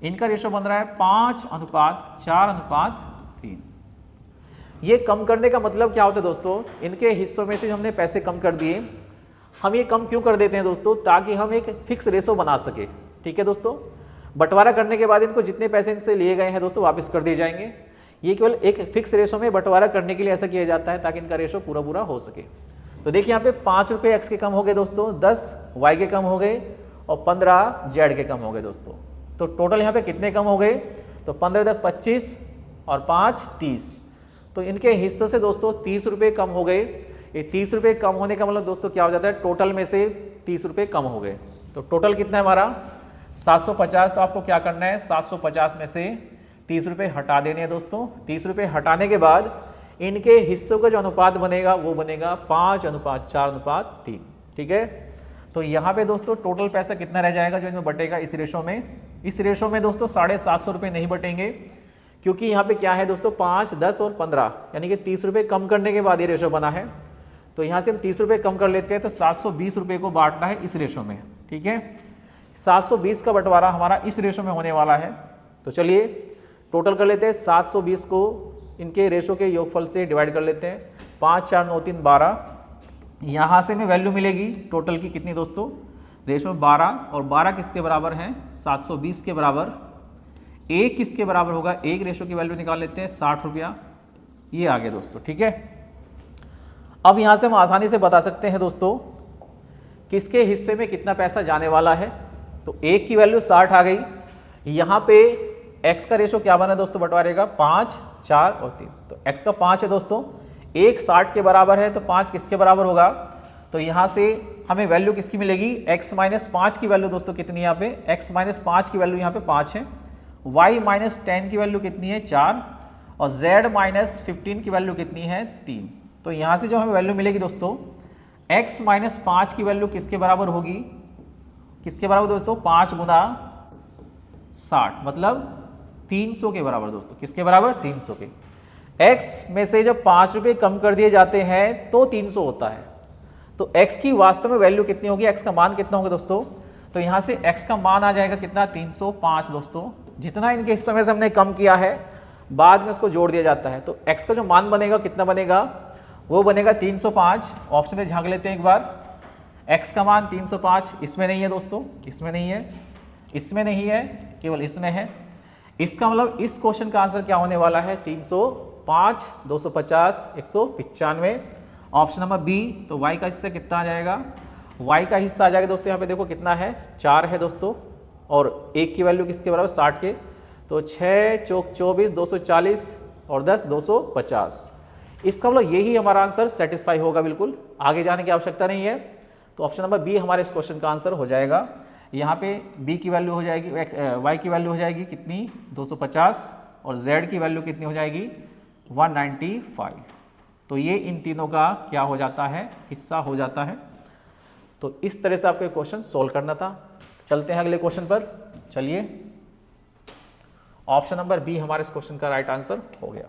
इनका रेशो बन रहा है 5:4:3। ये कम करने का मतलब क्या होता है दोस्तों, इनके हिस्सों में से हमने पैसे कम कर दिए। हम ये कम क्यों कर देते हैं दोस्तों, ताकि हम एक फिक्स रेशो बना सके, ठीक है दोस्तों। बंटवारा करने के बाद इनको जितने पैसे इनसे लिए गए हैं दोस्तों वापस कर दिए जाएंगे। ये केवल एक फिक्स रेशो में बंटवारा करने के लिए ऐसा किया जाता है ताकि इनका रेशो पूरा पूरा हो सके। तो देखिए यहाँ पे 5 रुपये x के कम हो गए दोस्तों, 10 y के कम हो गए और 15 z के कम हो गए दोस्तों। तो टोटल यहाँ पे कितने कम हो गए, तो 15 10 25 और 5 30। तो इनके हिस्सों से दोस्तों 30 रुपये कम हो गए। ये 30 रुपये कम होने का मतलब दोस्तों क्या हो जाता है, टोटल में से 30 रुपये कम हो गए। तो टोटल कितना है हमारा 750। तो आपको क्या करना है, 750 में से 30 रुपये हटा देने हैं दोस्तों। 30 रुपये हटाने के बाद इनके हिस्सों का जो अनुपात बनेगा वो बनेगा 5:4:3, ठीक है। तो यहाँ पे दोस्तों टोटल पैसा कितना रह जाएगा जो इनमें बटेगा इस रेशो में। इस रेशो में दोस्तों 750 रुपये नहीं बटेंगे, क्योंकि यहाँ पे क्या है दोस्तों 5, 10 और 15 यानी कि 30 रुपये कम करने के बाद ये रेशो बना है। तो यहाँ से हम 30 रुपये कम कर लेते हैं, तो 720 रुपये को बांटना है इस रेशो में, ठीक है। 720 का बंटवारा हमारा इस रेशो में होने वाला है। तो चलिए टोटल कर लेते हैं, 720 को इनके रेशो के योगफल से डिवाइड कर लेते हैं। 5 4 9 3 12, यहाँ से हमें वैल्यू मिलेगी टोटल की कितनी दोस्तों, रेशो 12 और 12 किसके बराबर है 720 के बराबर। 1 किसके बराबर होगा, 1 रेशो की वैल्यू निकाल लेते हैं 60 रुपया, ये आ गया दोस्तों, ठीक है। अब यहाँ से हम आसानी से बता सकते हैं दोस्तों किसके हिस्से में कितना पैसा जाने वाला है। तो 1 की वैल्यू 60 आ गई। यहाँ पे x का रेशो क्या बना दोस्तों बंटवारे का 5, 4 और 3। तो x का 5 है दोस्तों, 1 60 के बराबर है, तो 5 किसके बराबर होगा, तो यहाँ से हमें वैल्यू किसकी मिलेगी, x - 5 की वैल्यू दोस्तों कितनी है यहाँ पे, x - 5 की वैल्यू यहाँ पे 5 है। y - 10 की वैल्यू कितनी है 4 और z - 15 की वैल्यू कितनी है 3। तो यहाँ से जो हमें वैल्यू मिलेगी दोस्तों, x - 5 की वैल्यू किसके बराबर होगी, किसके बराबर दोस्तों 5 गुना 60 मतलब 300 के बराबर दोस्तों, किसके बराबर 300 के। x में से जब 5 रुपये कम कर दिए जाते हैं तो 300 होता है। तो x की वास्तव में वैल्यू कितनी होगी, x का मान कितना होगा दोस्तों, तो यहाँ से x का मान आ जाएगा कितना 305 दोस्तों। जितना इनके हिस्सों में से हमने कम किया है बाद में उसको जोड़ दिया जाता है। तो x का जो मान बनेगा कितना बनेगा, वो बनेगा 305। ऑप्शन में झांक लेते हैं एक बार, x का मान 305 इसमें नहीं है दोस्तों, इसमें नहीं है, इसमें नहीं है, केवल इसमें है। इसका मतलब इस क्वेश्चन का आंसर क्या होने वाला है 305, 250, 195। Option number B. तो y का हिस्सा कितना आ जाएगा, y का हिस्सा आ जाएगा दोस्तों यहाँ पे देखो कितना है 4 है दोस्तों, और 1 की वैल्यू किसके बराबर 60 के। तो 6 चौक 24, 240 और 10 250। इसका मतलब यही हमारा आंसर सेटिस्फाई होगा, बिल्कुल आगे जाने की आवश्यकता नहीं है। तो ऑप्शन नंबर बी हमारे इस क्वेश्चन का आंसर हो जाएगा। यहाँ पे b की वैल्यू हो जाएगी, y की वैल्यू हो जाएगी कितनी 250 और z की वैल्यू कितनी हो जाएगी 195। तो ये इन तीनों का क्या हो जाता है, हिस्सा हो जाता है। तो इस तरह से आपको क्वेश्चन सोल्व करना था। चलते हैं अगले क्वेश्चन पर। चलिए ऑप्शन नंबर बी हमारे इस क्वेश्चन का राइट आंसर हो गया।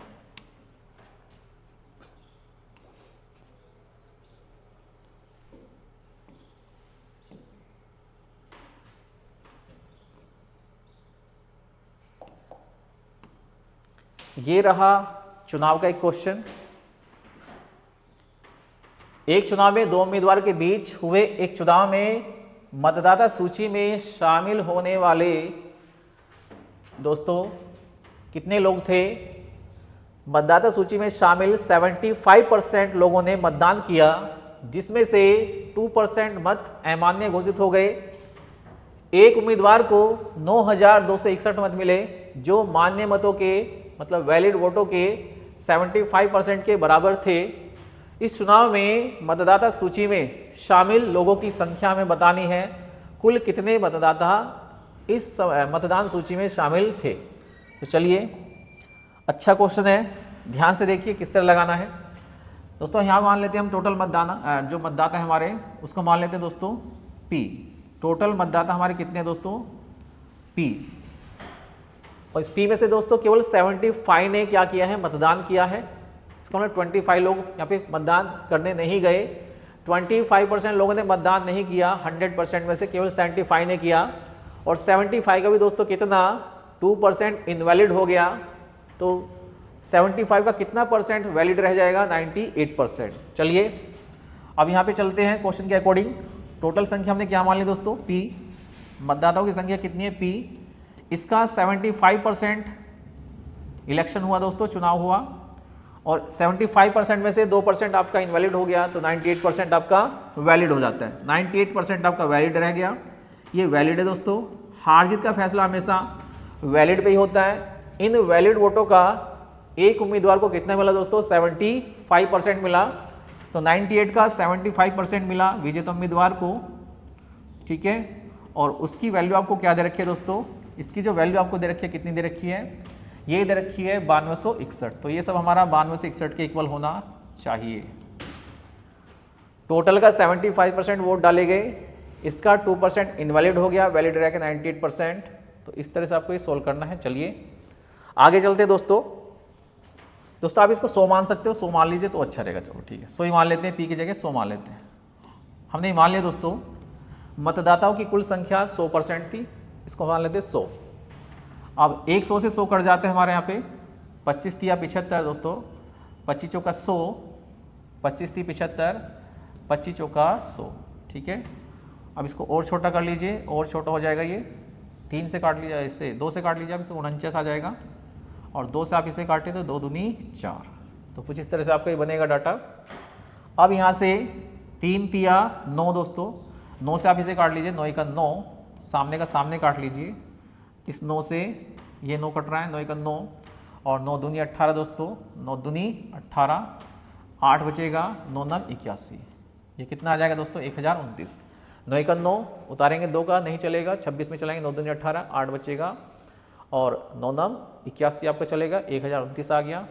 ये रहा चुनाव का एक क्वेश्चन। एक चुनाव में दो उम्मीदवार के बीच हुए एक चुनाव में मतदाता सूची में शामिल होने वाले दोस्तों कितने लोग थे? मतदाता सूची में शामिल 75% लोगों ने मतदान किया, जिसमें से 2% मत अमान्य घोषित हो गए। एक उम्मीदवार को 9,261 मत मिले, जो मान्य मतों के मतलब वैलिड वोटों के 75% के बराबर थे। इस चुनाव में मतदाता सूची में शामिल लोगों की संख्या में बतानी है, कुल कितने मतदाता इस मतदान सूची में शामिल थे। तो चलिए, अच्छा क्वेश्चन है, ध्यान से देखिए किस तरह लगाना है। दोस्तों यहाँ मान लेते हैं हम टोटल मतदाता, जो मतदाता है हमारे उसको मान लेते हैं दोस्तों P। टोटल मतदाता हमारे कितने हैं दोस्तों? P। और इस P में से दोस्तों केवल 75 ने क्या किया है? मतदान किया है। इसका मतलब 25 लोग यहाँ पे मतदान करने नहीं गए। 25% लोगों ने मतदान नहीं किया, 100% में से केवल 75 ने किया। और 75 का भी दोस्तों कितना? 2% इनवैलिड हो गया। तो 75 का कितना परसेंट वैलिड रह जाएगा? 98%। चलिए अब यहाँ पे चलते हैं क्वेश्चन के अकॉर्डिंग। टोटल संख्या हमने क्या मान ली दोस्तों? P। मतदाताओं की संख्या कितनी है? P। इसका 75% इलेक्शन हुआ दोस्तों, चुनाव हुआ, और 75% में से 2% आपका इनवैलिड हो गया, तो 98% आपका वैलिड हो जाता है। 98% आपका वैलिड रह गया, ये वैलिड है दोस्तों। हार जीत का फैसला हमेशा वैलिड पे ही होता है। इन वैलिड वोटों का एक उम्मीदवार को कितना मिला दोस्तों? 75% मिला। तो 98 का 75% मिला विजेता उम्मीदवार को, ठीक है। और उसकी वैल्यू आपको क्या दे रखी है दोस्तों? इसकी जो वैल्यू आपको दे रखी है, कितनी दे रखी है? ये दे रखी है 9261। तो ये सब हमारा 9261 के इक्वल होना चाहिए। टोटल का 75% वोट डाले गए, इसका 2% इनवैलिड हो गया, वैलिड रह गया 98%। तो इस तरह से आपको ये सोल्व करना है। चलिए आगे चलते हैं दोस्तों। आप इसको 100 मान सकते हो, 100 मान लीजिए तो अच्छा रहेगा। चलो ठीक है, 100 ही मान लेते हैं, P की जगह 100 मान लेते हैं। हमने मान लिया दोस्तों मतदाताओं की कुल संख्या 100% थी, इसको मान लेते हैं 100। अब 100 से 100 कट जाते हैं हमारे यहाँ पे। 25 थी या 75 दोस्तों, 25 चौका 100, 25 थी 75, 25 चौका 100, ठीक है। अब इसको और छोटा कर लीजिए, और छोटा हो जाएगा ये। 3 से काट लीजिए, इससे 2 से काट लीजिए, अब इसे 49 आ जाएगा। और 2 से आप इसे काटें तो 2 दूनी 4। तो कुछ इस तरह से आपका ये बनेगा डाटा। अब यहाँ से 3 तिया 9 दोस्तों, 9 से आप इसे काट लीजिए, 9 का 9, सामने का सामने काट लीजिए। इस 9 से ये 9 कट रहा है, 9 का 9, और 9 दूनी 18 दोस्तों, 9 दूनी 18, 8 बचेगा, 9 9 81। ये कितना आ जाएगा दोस्तों? 1029। 9 का 9 उतारेंगे, 2 का नहीं चलेगा, 26 में चलाएंगे, 9 दूनी 18, 8 बचेगा, और 9 9 81 आपका चलेगा, 1029 आ गया।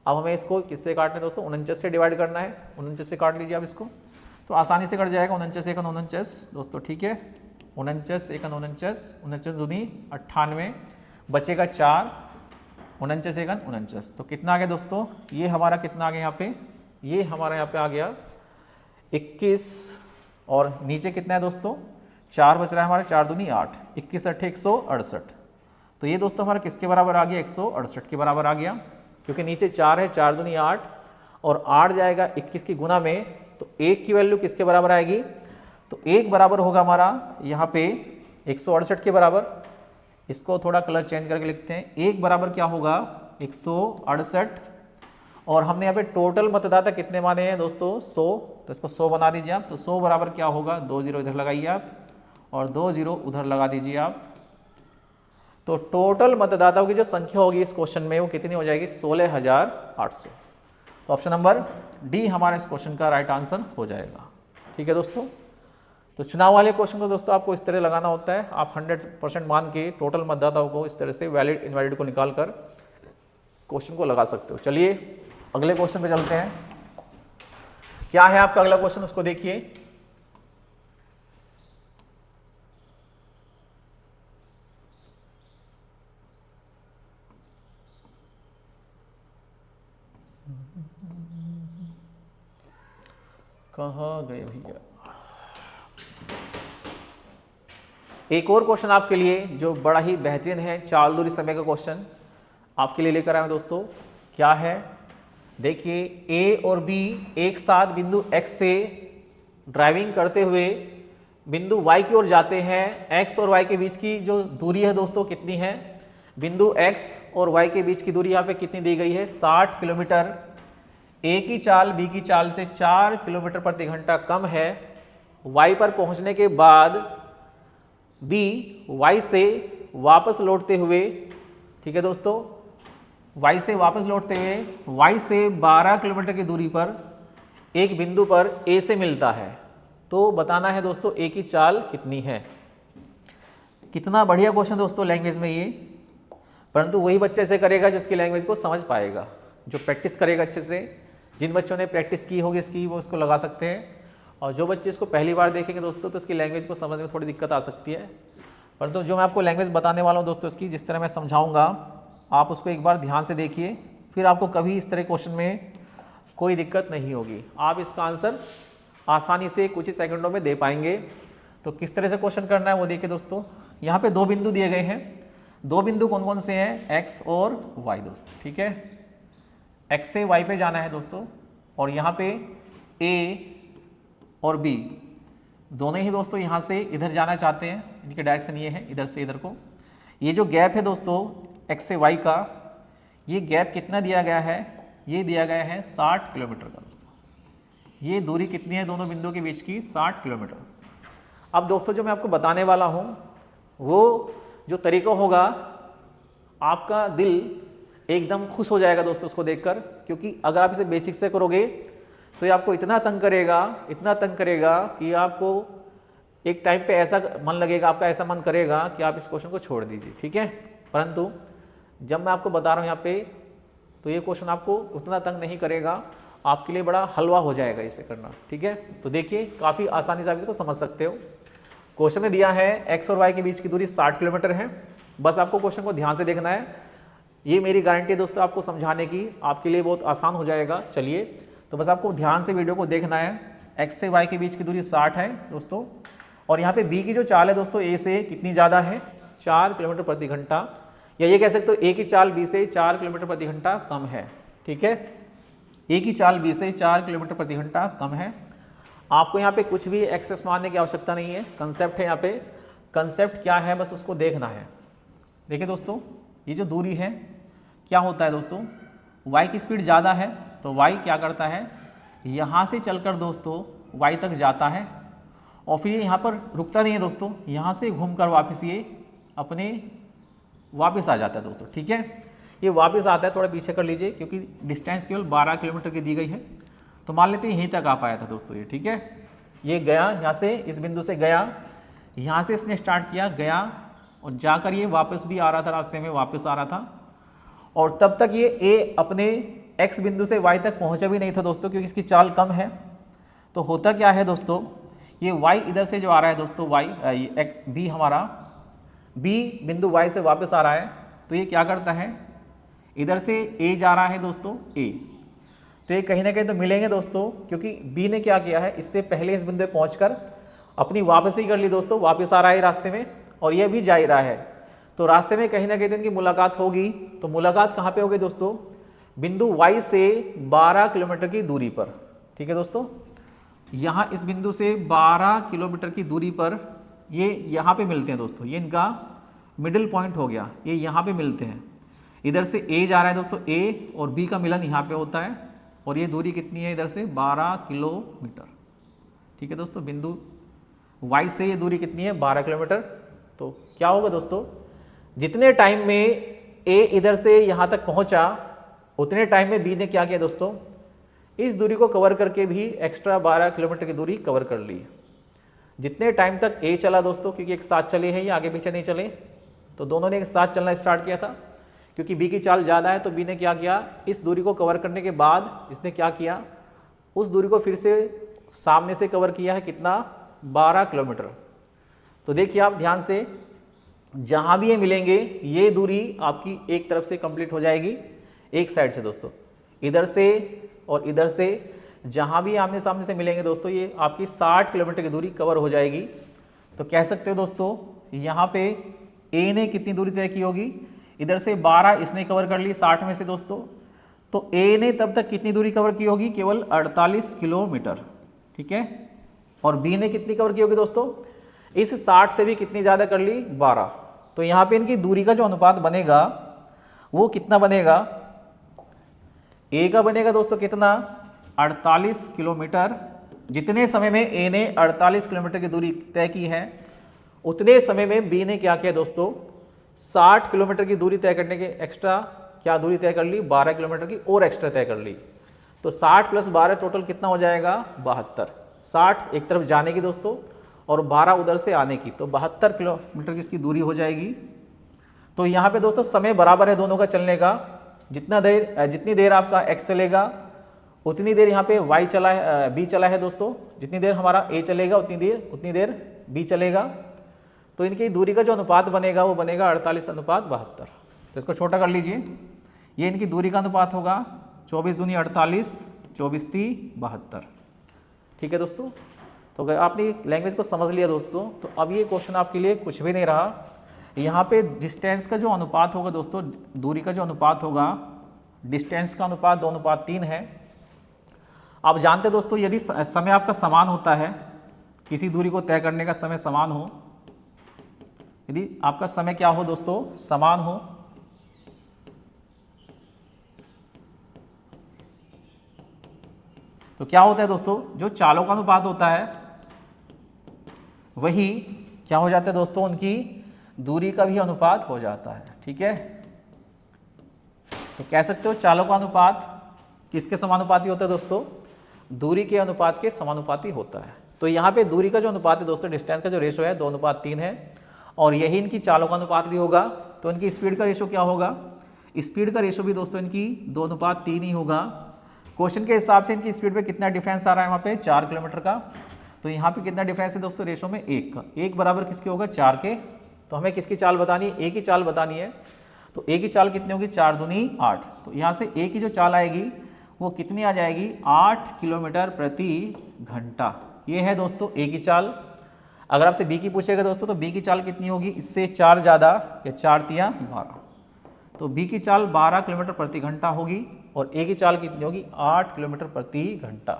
अब हमें इसको किससे काटना है दोस्तों? 49 से डिवाइड करना है। 49 से काट लीजिए आप इसको, तो आसानी से कट जाएगा। 49 1 49 दोस्तों, ठीक है। 49 1 49, 49 दूनी 98, बचेगा 4, 49 1 49। तो कितना आ गया दोस्तों? ये हमारा कितना आ गया यहाँ पे? ये हमारा यहाँ पे आ गया 21, और नीचे कितना है दोस्तों? 4 बच रहा है हमारा, 4 दूनी 8, 21 8 168। तो ये दोस्तों हमारा किसके बराबर आ गया? 168 के बराबर आ गया, क्योंकि नीचे 4 है, 4 दूनी 8, और 8 जाएगा 21 की गुना में, तो 1 की वैल्यू किसके बराबर आएगी? तो 1 बराबर होगा हमारा यहाँ पे 168 के बराबर। इसको थोड़ा कलर चेंज करके लिखते हैं। 1 बराबर क्या होगा? 168। और हमने यहाँ पे टोटल मतदाता कितने माने हैं दोस्तों? 100। तो इसको 100 बना दीजिए आप। तो 100 बराबर क्या होगा? 2 0 इधर लगाइए आप, और 2 0 उधर लगा दीजिए आप। तो टोटल मतदाताओं की जो संख्या होगी इस क्वेश्चन में वो कितनी हो जाएगी? 16,800। तो ऑप्शन नंबर डी हमारे इस क्वेश्चन का राइट आंसर हो जाएगा। ठीक है दोस्तों। तो चुनाव वाले क्वेश्चन को दोस्तों आपको इस तरह लगाना होता है। आप 100% मान के टोटल मतदाताओं को इस तरह से वैलिड इनवैलिड को निकाल कर क्वेश्चन को लगा सकते हो। चलिए अगले क्वेश्चन पे चलते हैं। क्या है आपका अगला क्वेश्चन, उसको देखिए। कहाँ गए भैया? एक और क्वेश्चन आपके लिए जो बड़ा ही बेहतरीन है, चाल दूरी समय का क्वेश्चन। आपके लिए लेकर आया हूं दोस्तों। क्या है, देखिए ए और बी एक साथ बिंदु x से ड्राइविंग करते हुए बिंदु y की ओर जाते हैं। x और y के बीच की जो दूरी है दोस्तों कितनी है, बिंदु x और y के बीच की दूरी यहाँ पे कितनी दी गई है, 60 किलोमीटर। ए की चाल बी की चाल से 4 किलोमीटर प्रति घंटा कम है। y पर पहुंचने के बाद बी y से वापस लौटते हुए, ठीक है दोस्तों, y से वापस लौटते हुए y से 12 किलोमीटर की दूरी पर एक बिंदु पर a से मिलता है। तो बताना है दोस्तों a की चाल कितनी है। कितना बढ़िया क्वेश्चन दोस्तों लैंग्वेज में ये, परंतु वही बच्चे से करेगा जो इसकी लैंग्वेज को समझ पाएगा, जो प्रैक्टिस करेगा अच्छे से। जिन बच्चों ने प्रैक्टिस की होगी इसकी वो इसको लगा सकते हैं, और जो बच्चे इसको पहली बार देखेंगे दोस्तों तो इसकी लैंग्वेज को समझने में थोड़ी दिक्कत आ सकती है। परंतु जो मैं आपको लैंग्वेज बताने वाला हूँ दोस्तों, इसकी जिस तरह मैं समझाऊंगा आप उसको एक बार ध्यान से देखिए, फिर आपको कभी इस तरह क्वेश्चन में कोई दिक्कत नहीं होगी। आप इसका आंसर आसानी से कुछ ही सेकंडों में दे पाएंगे। तो किस तरह से क्वेश्चन करना है वो देखिए दोस्तों। यहाँ पे दो बिंदु दिए गए हैं, दो बिंदु कौन कौन से हैं, x और y दोस्तों, ठीक है। x से y पे जाना है दोस्तों, और यहाँ पे a और b दोनों ही दोस्तों यहाँ से इधर जाना चाहते हैं। इनके डायरेक्शन ये है, इधर से इधर को। ये जो गैप है दोस्तों x से y का, ये गैप कितना दिया गया है, ये दिया गया है 60 किलोमीटर का दोस्तों। ये दूरी कितनी है दोनों बिंदुओं के बीच की, 60 किलोमीटर। अब दोस्तों जो मैं आपको बताने वाला हूँ वो जो तरीका होगा, आपका दिल एकदम खुश हो जाएगा दोस्तों उसको देखकर, क्योंकि अगर आप इसे बेसिक से करोगे तो ये आपको इतना तंग करेगा, इतना तंग करेगा कि आपको एक टाइम पे ऐसा मन लगेगा, आपका ऐसा मन करेगा कि आप इस क्वेश्चन को छोड़ दीजिए, ठीक है। परंतु जब मैं आपको बता रहा हूँ यहाँ पे, तो ये क्वेश्चन आपको उतना तंग नहीं करेगा, आपके लिए बड़ा हलवा हो जाएगा इसे करना, ठीक है। तो देखिए काफ़ी आसानी से आप इसको समझ सकते हो। क्वेश्चन में दिया है x और y के बीच की दूरी 60 किलोमीटर है। बस आपको क्वेश्चन को ध्यान से देखना है। ये मेरी गारंटी है दोस्तों आपको समझाने की, आपके लिए बहुत आसान हो जाएगा। चलिए, तो बस आपको ध्यान से वीडियो को देखना है। x से y के बीच की दूरी 60 है दोस्तों, और यहाँ पे b की जो चाल है दोस्तों a से कितनी ज़्यादा है, 4 किलोमीटर प्रति घंटा, या ये कह सकते हो a की चाल b से 4 किलोमीटर प्रति घंटा कम है, ठीक है। a की चाल b से 4 किलोमीटर प्रति घंटा कम है। आपको यहाँ पे कुछ भी एक्सेस मारने की आवश्यकता नहीं है, कंसेप्ट है यहाँ पे। कंसेप्ट क्या है बस उसको देखना है। देखिए दोस्तों, ये जो दूरी है क्या होता है दोस्तों, y की स्पीड ज़्यादा है तो y क्या करता है, यहाँ से चलकर दोस्तों y तक जाता है, और फिर ये यहाँ पर रुकता नहीं है दोस्तों, यहाँ से घूमकर वापस ये अपने वापस आ जाता है दोस्तों, ठीक है। ये वापस आता है, थोड़ा पीछे कर लीजिए क्योंकि डिस्टेंस केवल 12 किलोमीटर की दी गई है। तो मान लेते हैं यहीं तक आ पाया था दोस्तों ये, ठीक है। ये गया यहाँ से, इस बिंदु से गया, यहाँ से इसने स्टार्ट किया, गया और जाकर ये वापस भी आ रहा था, रास्ते में वापस आ रहा था, और तब तक ये a अपने x बिंदु से y तक पहुँचा भी नहीं था दोस्तों, क्योंकि इसकी चाल कम है। तो होता क्या है दोस्तों, ये y इधर से जो आ रहा है दोस्तों, b हमारा b बिंदु y से वापस आ रहा है, तो ये क्या करता है, इधर से a जा रहा है दोस्तों a, तो ये कहीं ना कहीं तो मिलेंगे दोस्तों, क्योंकि b ने क्या किया है, इससे पहले इस बिंदु पे पहुंचकर अपनी वापसी कर ली दोस्तों, वापस आ रहा है रास्ते में, और ये भी जा ही रहा है। तो रास्ते में कहीं ना कहीं इनकी मुलाकात होगी। तो मुलाकात कहाँ पे होगी दोस्तों, बिंदु y से 12 किलोमीटर की दूरी पर, ठीक है दोस्तों। यहाँ इस बिंदु से 12 किलोमीटर की दूरी पर ये यहाँ पे मिलते हैं दोस्तों, ये इनका मिडिल पॉइंट हो गया, ये यहाँ पे मिलते हैं। इधर से a जा रहा है दोस्तों, a और b का मिलन यहाँ पे होता है, और ये दूरी कितनी है इधर से 12 किलोमीटर, ठीक है दोस्तों। बिंदु y से ये दूरी कितनी है, 12 किलोमीटर। तो क्या होगा दोस्तों, जितने टाइम में a इधर से यहाँ तक पहुँचा, उतने टाइम में b ने क्या किया दोस्तों, इस दूरी को कवर करके भी एक्स्ट्रा 12 किलोमीटर की दूरी कवर कर ली। जितने टाइम तक a चला दोस्तों, क्योंकि एक साथ चले हैं, ये आगे पीछे नहीं चले, तो दोनों ने एक साथ चलना स्टार्ट किया था। क्योंकि b की चाल ज़्यादा है तो b ने क्या किया, इस दूरी को कवर करने के बाद इसने क्या किया, उस दूरी को फिर से सामने से कवर किया है, कितना, 12 किलोमीटर। तो देखिए आप ध्यान से, जहाँ भी ये मिलेंगे ये दूरी आपकी एक तरफ से कंप्लीट हो जाएगी, एक साइड से दोस्तों, इधर से और इधर से जहाँ भी आमने सामने से मिलेंगे दोस्तों, ये आपकी 60 किलोमीटर की दूरी कवर हो जाएगी। तो कह सकते हो दोस्तों, यहाँ पे a ने कितनी दूरी तय की होगी, इधर से 12 इसने कवर कर ली 60 में से दोस्तों। तो ए ने तब तक कितनी दूरी कवर की होगी? केवल 48 किलोमीटर, ठीक है। और बी ने कितनी कवर की होगी दोस्तों? इस 60 से भी कितनी ज़्यादा कर ली? 12। तो यहाँ पे इनकी दूरी का जो अनुपात बनेगा वो कितना बनेगा? ए का बनेगा दोस्तों कितना? 48 किलोमीटर। जितने समय में ए ने 48 किलोमीटर की दूरी तय की है, उतने समय में बी ने क्या किया दोस्तों? 60 किलोमीटर की दूरी तय करने के एक्स्ट्रा क्या दूरी तय कर ली? 12 किलोमीटर की और एक्स्ट्रा तय कर ली। तो 60 + 12 टोटल कितना हो जाएगा? 72। 60 एक तरफ जाने की दोस्तों और 12 उधर से आने की, तो 72 किलोमीटर की इसकी दूरी हो जाएगी। तो यहाँ पे दोस्तों समय बराबर है दोनों का चलने का। जितनी देर आपका x चलेगा उतनी देर यहाँ पे y चला है, b चला है दोस्तों। जितनी देर हमारा a चलेगा उतनी देर b चलेगा। तो इनकी दूरी का जो अनुपात बनेगा वो बनेगा 48:72। तो इसको छोटा कर लीजिए, ये इनकी दूरी का अनुपात होगा 24 दूनी 48, 24 × 72। ठीक है दोस्तों। तो अगर आपने लैंग्वेज को समझ लिया दोस्तों, तो अब ये क्वेश्चन आपके लिए कुछ भी नहीं रहा। यहाँ पे डिस्टेंस का जो अनुपात होगा दोस्तों, दूरी का जो अनुपात होगा, डिस्टेंस का अनुपात 2:3 है। आप जानते हैं दोस्तों, यदि समय आपका समान होता है, किसी दूरी को तय करने का समय समान हो, यदि आपका समय क्या हो दोस्तों? समान हो, तो क्या होता है दोस्तों? जो चालों का अनुपात होता है वही क्या हो जाता है दोस्तों? उनकी दूरी का भी अनुपात हो जाता है। ठीक है, तो कह सकते हो चालों का अनुपात किसके समानुपाती होता है दोस्तों? दूरी के अनुपात के समानुपाती होता है। तो यहाँ पे दूरी का जो अनुपात है दोस्तों, डिस्टेंस का जो रेशो है 2:3 है, और यही इनकी चालों का अनुपात भी होगा। तो इनकी स्पीड का रेशो क्या होगा? स्पीड का रेशो भी दोस्तों इनकी 2:3 ही होगा। क्वेश्चन के हिसाब से इनकी स्पीड पे कितना डिफरेंस आ रहा है? वहाँ पे 4 किलोमीटर का। तो यहाँ पे कितना डिफरेंस है दोस्तों? रेशो में 1 का। 1 बराबर किसके होगा? 4 के। तो हमें किसकी चाल बतानी है? ए की चाल बतानी है। तो ए की चाल कितनी होगी? 4 दूनी 8। तो यहाँ से ए की जो चाल आएगी वो कितनी आ जाएगी? 8 किलोमीटर प्रति घंटा। ये है दोस्तों ए की चाल। अगर आपसे बी की पूछेगा दोस्तों, तो बी की चाल कितनी होगी? इससे 4 ज़्यादा या 4 × 12। तो बी की चाल 12 किलोमीटर प्रति घंटा होगी और ए की चाल कितनी होगी? 8 किलोमीटर प्रति घंटा।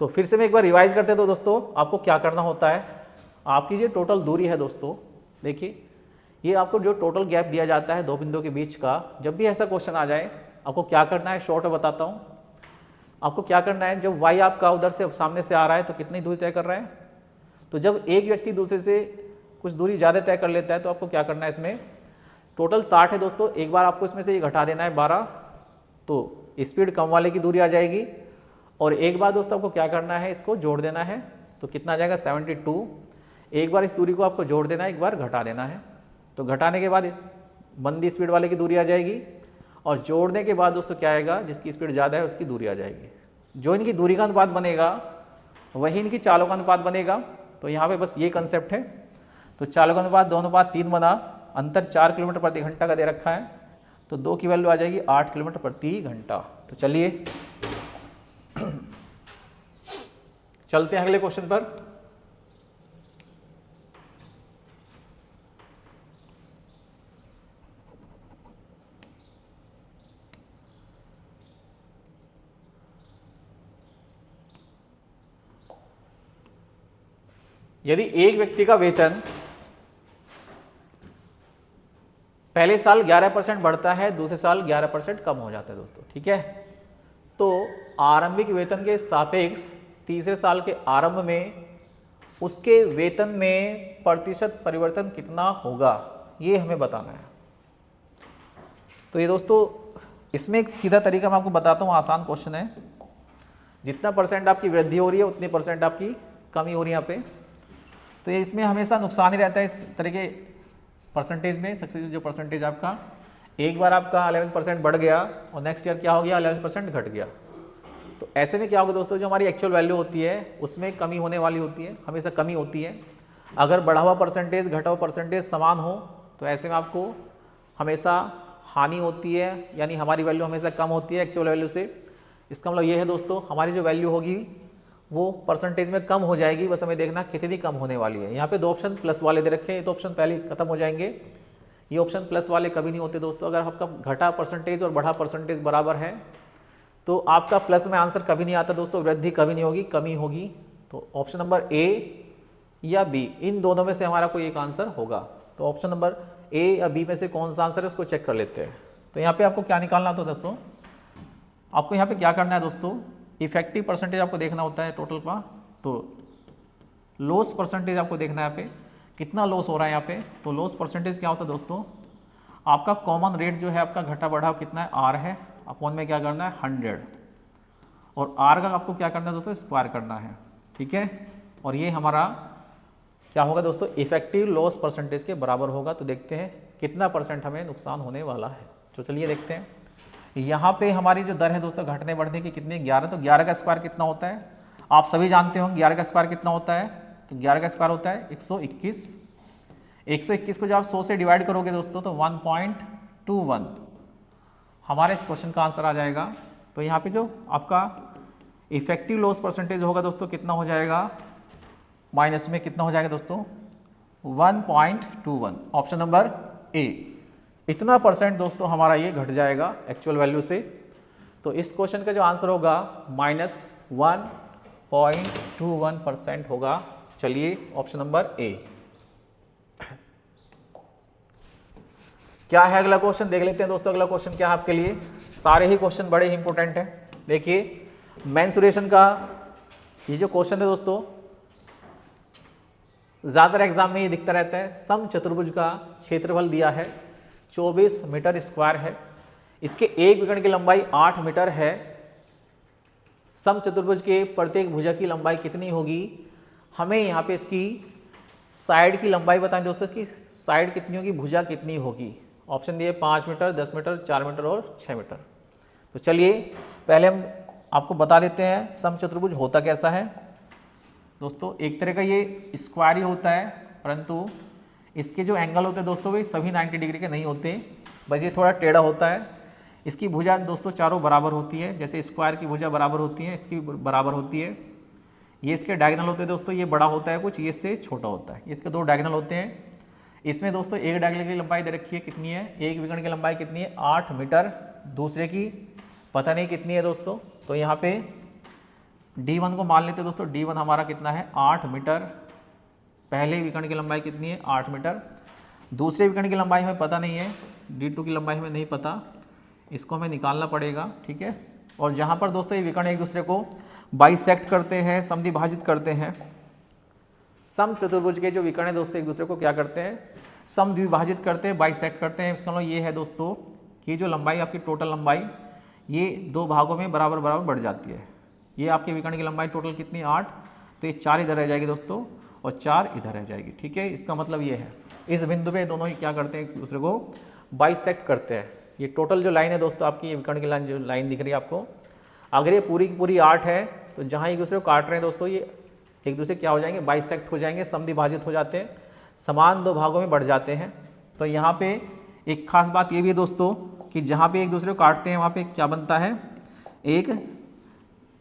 तो फिर से मैं एक बार रिवाइज करते तो दोस्तों, आपको क्या करना होता है? आपकी जो टोटल दूरी है दोस्तों, देखिए ये आपको जो टोटल गैप दिया जाता है दो बिंदुओं के बीच का, जब भी ऐसा क्वेश्चन आ जाए आपको क्या करना है? शॉर्ट में बताता हूँ आपको क्या करना है। जब y आपका उधर से सामने से आ रहा है तो कितनी दूरी तय कर रहा है? तो जब एक व्यक्ति दूसरे से कुछ दूरी ज़्यादा तय कर लेता है तो आपको क्या करना है? इसमें टोटल 60 है दोस्तों, एक बार आपको इसमें से ये घटा देना है 12, तो स्पीड कम वाले की दूरी आ जाएगी। और एक बार दोस्तों आपको क्या करना है? इसको जोड़ देना है। तो कितना आ जाएगा? 72। एक बार इस दूरी को आपको जोड़ देना है, एक बार घटा देना है। तो घटाने के बाद मंदी स्पीड वाले की दूरी आ जाएगी और जोड़ने के बाद दोस्तों क्या आएगा? जिसकी स्पीड ज़्यादा है उसकी दूरी आ जाएगी। जो इनकी दूरी का अनुपात बनेगा वही इनकी चालों का अनुपात बनेगा। तो यहाँ पे बस ये कंसेप्ट है। तो चालों का अनुपात 2:3 बना, अंतर 4 किलोमीटर प्रति घंटा का दे रखा है, तो 2 की वैल्यू आ जाएगी 8 किलोमीटर प्रति घंटा। तो चलिए चलते हैं अगले क्वेश्चन पर। यदि एक व्यक्ति का वेतन पहले साल 11% बढ़ता है, दूसरे साल 11% कम हो जाता है दोस्तों, ठीक है, तो आरंभिक वेतन के सापेक्ष तीसरे साल के आरंभ में उसके वेतन में प्रतिशत परिवर्तन कितना होगा, ये हमें बताना है। तो ये दोस्तों इसमें एक सीधा तरीका मैं आपको बताता हूँ, आसान क्वेश्चन है। जितना परसेंट आपकी वृद्धि हो रही है उतनी परसेंट आपकी कमी हो रही है यहाँ पे। तो ये इसमें हमेशा नुकसान ही रहता है इस तरह के परसेंटेज में। सक्सेस जो परसेंटेज आपका एक बार आपका 11% बढ़ गया और नेक्स्ट ईयर क्या हो गया? 11% घट गया। तो ऐसे में क्या होगा दोस्तों? जो हमारी एक्चुअल वैल्यू होती है उसमें कमी होने वाली होती है, हमेशा कमी होती है। अगर बढ़ा हुआ परसेंटेज घटा हुआ परसेंटेज समान हो तो ऐसे में आपको हमेशा हानि होती है, यानी हमारी वैल्यू हमेशा कम होती है एक्चुअल वैल्यू से। इसका मतलब ये है दोस्तों, हमारी जो वैल्यू होगी वो परसेंटेज में कम हो जाएगी, बस हमें देखना कितनी कम होने वाली है। यहाँ पे दो ऑप्शन प्लस वाले दे रखे हैं, ये तो ऑप्शन पहले खत्म हो जाएंगे ये ऑप्शन प्लस वाले कभी नहीं होते दोस्तों। अगर आपका घटा परसेंटेज और बढ़ा परसेंटेज बराबर है तो आपका प्लस में आंसर कभी नहीं आता दोस्तों, वृद्धि कभी नहीं होगी, कमी होगी। तो ऑप्शन नंबर ए या बी, इन दोनों में से हमारा कोई एक आंसर होगा। तो ऑप्शन नंबर ए या बी में से कौन सा आंसर है उसको चेक कर लेते हैं। तो यहाँ पे आपको क्या निकालना था दोस्तों, आपको यहाँ पे क्या करना है दोस्तों, इफेक्टिव परसेंटेज आपको देखना होता है टोटल का। तो लॉस परसेंटेज आपको देखना है यहाँ पे कितना लॉस हो रहा है यहाँ पे। तो लॉस परसेंटेज क्या होता है दोस्तों, आपका कॉमन रेट जो है आपका घटा बढ़ा कितना है, आर है, अपॉन में क्या करना है 100, और आर का आपको क्या करना है दोस्तों, स्क्वायर करना है, ठीक है। और ये हमारा क्या होगा दोस्तों, इफेक्टिव लॉस परसेंटेज के बराबर होगा। तो देखते हैं कितना परसेंट हमें नुकसान होने वाला है। तो चलिए देखते हैं, यहाँ पे हमारी जो दर है दोस्तों घटने बढ़ने की कितनी, 11। तो 11 का स्क्वायर कितना होता है, आप सभी जानते हो 11 का स्क्वायर कितना होता है। तो 11 का स्क्वायर होता है 121। 121 को जब आप 100 से डिवाइड करोगे दोस्तों तो 1.21 हमारे इस क्वेश्चन का आंसर आ जाएगा। तो यहाँ पे जो आपका इफेक्टिव लॉस परसेंटेज होगा दोस्तों कितना हो जाएगा, माइनस में कितना हो जाएगा दोस्तों 1.21, ऑप्शन नंबर ए। इतना परसेंट दोस्तों हमारा ये घट जाएगा एक्चुअल वैल्यू से। तो इस क्वेश्चन का जो आंसर होगा -1.21% होगा। चलिए ऑप्शन नंबर ए। क्या है अगला क्वेश्चन, देख लेते हैं दोस्तों। अगला क्वेश्चन क्या है आपके लिए, सारे ही क्वेश्चन बड़े ही इंपॉर्टेंट हैं। देखिए मेंसुरेशन का ये जो क्वेश्चन है दोस्तों ज़्यादातर एग्जाम में ये दिखता रहता है। सम चतुर्भुज का क्षेत्रफल दिया है 24 मीटर स्क्वायर है, इसके एक विकर्ण की लंबाई 8 मीटर है। सम चतुर्भुज के प्रत्येक भुजा की लंबाई कितनी होगी, हमें यहाँ पे इसकी साइड की लंबाई बताएं दोस्तों, इसकी साइड कितनी होगी, भुजा कितनी होगी। ऑप्शन दिए 5 मीटर, 10 मीटर, 4 मीटर और 6 मीटर। तो चलिए पहले हम आपको बता देते हैं समचतुर्भुज होता कैसा है दोस्तों। एक तरह का ये स्क्वायर ही होता है, परंतु इसके जो एंगल होते हैं दोस्तों वे सभी 90 डिग्री के नहीं होते, बस ये थोड़ा टेढ़ा होता है। इसकी भुजा दोस्तों चारों बराबर होती है, जैसे स्क्वायर की भुजा बराबर होती है, इसकी बराबर होती है। ये इसके डायगोनल होते हैं दोस्तों, ये बड़ा होता है कुछ, ये इससे छोटा होता है। इसके दो डायगोनल होते हैं। इसमें दोस्तों एक डायगोनल की लंबाई दे रखी है कितनी है, एक विकर्ण की लंबाई कितनी है 8 मीटर, दूसरे की पता नहीं कितनी है दोस्तों। तो यहाँ पे D1 को मान लेते हैं दोस्तों, D1 हमारा कितना है 8 मीटर। पहले विकर्ण की लंबाई कितनी है 8 मीटर, दूसरे विकर्ण की लंबाई हमें पता नहीं है, D2 की लंबाई हमें नहीं पता, इसको हमें निकालना पड़ेगा, ठीक है। और जहाँ पर दोस्तों ये विकर्ण एक दूसरे को बाइसेक्ट करते हैं, समद्विभाजित करते हैं, सम चतुर्भुज के जो विकर्ण है दोस्तों एक दूसरे को क्या करते हैं, समद्विभाजित करते हैं, बाइसेक्ट करते हैं। इसका मतलब ये है दोस्तों कि जो लंबाई आपकी टोटल लंबाई ये दो भागों में बराबर बराबर बढ़ जाती है। ये आपके विकर्ण की लंबाई टोटल कितनी 8, तो ये 4 इधर रह जाएगी दोस्तों और 4 इधर रह जाएगी, ठीक है। इसका मतलब ये है इस बिंदु पे दोनों ही क्या करते हैं, एक दूसरे को बाइसेक्ट करते हैं। ये टोटल जो लाइन है दोस्तों आपकी, ये विकर्ण की लाइन जो लाइन दिख रही है आपको, अगर ये पूरी की पूरी 8 है तो जहाँ एक दूसरे को काट रहे हैं दोस्तों ये एक दूसरे क्या हो जाएंगे, बाइसेक्ट हो जाएंगे, समद्विभाजित हो जाते हैं, समान दो भागों में बढ़ जाते हैं। तो यहाँ पे एक खास बात ये भी है दोस्तों कि जहाँ पे एक दूसरे को काटते हैं वहाँ पे क्या बनता है, एक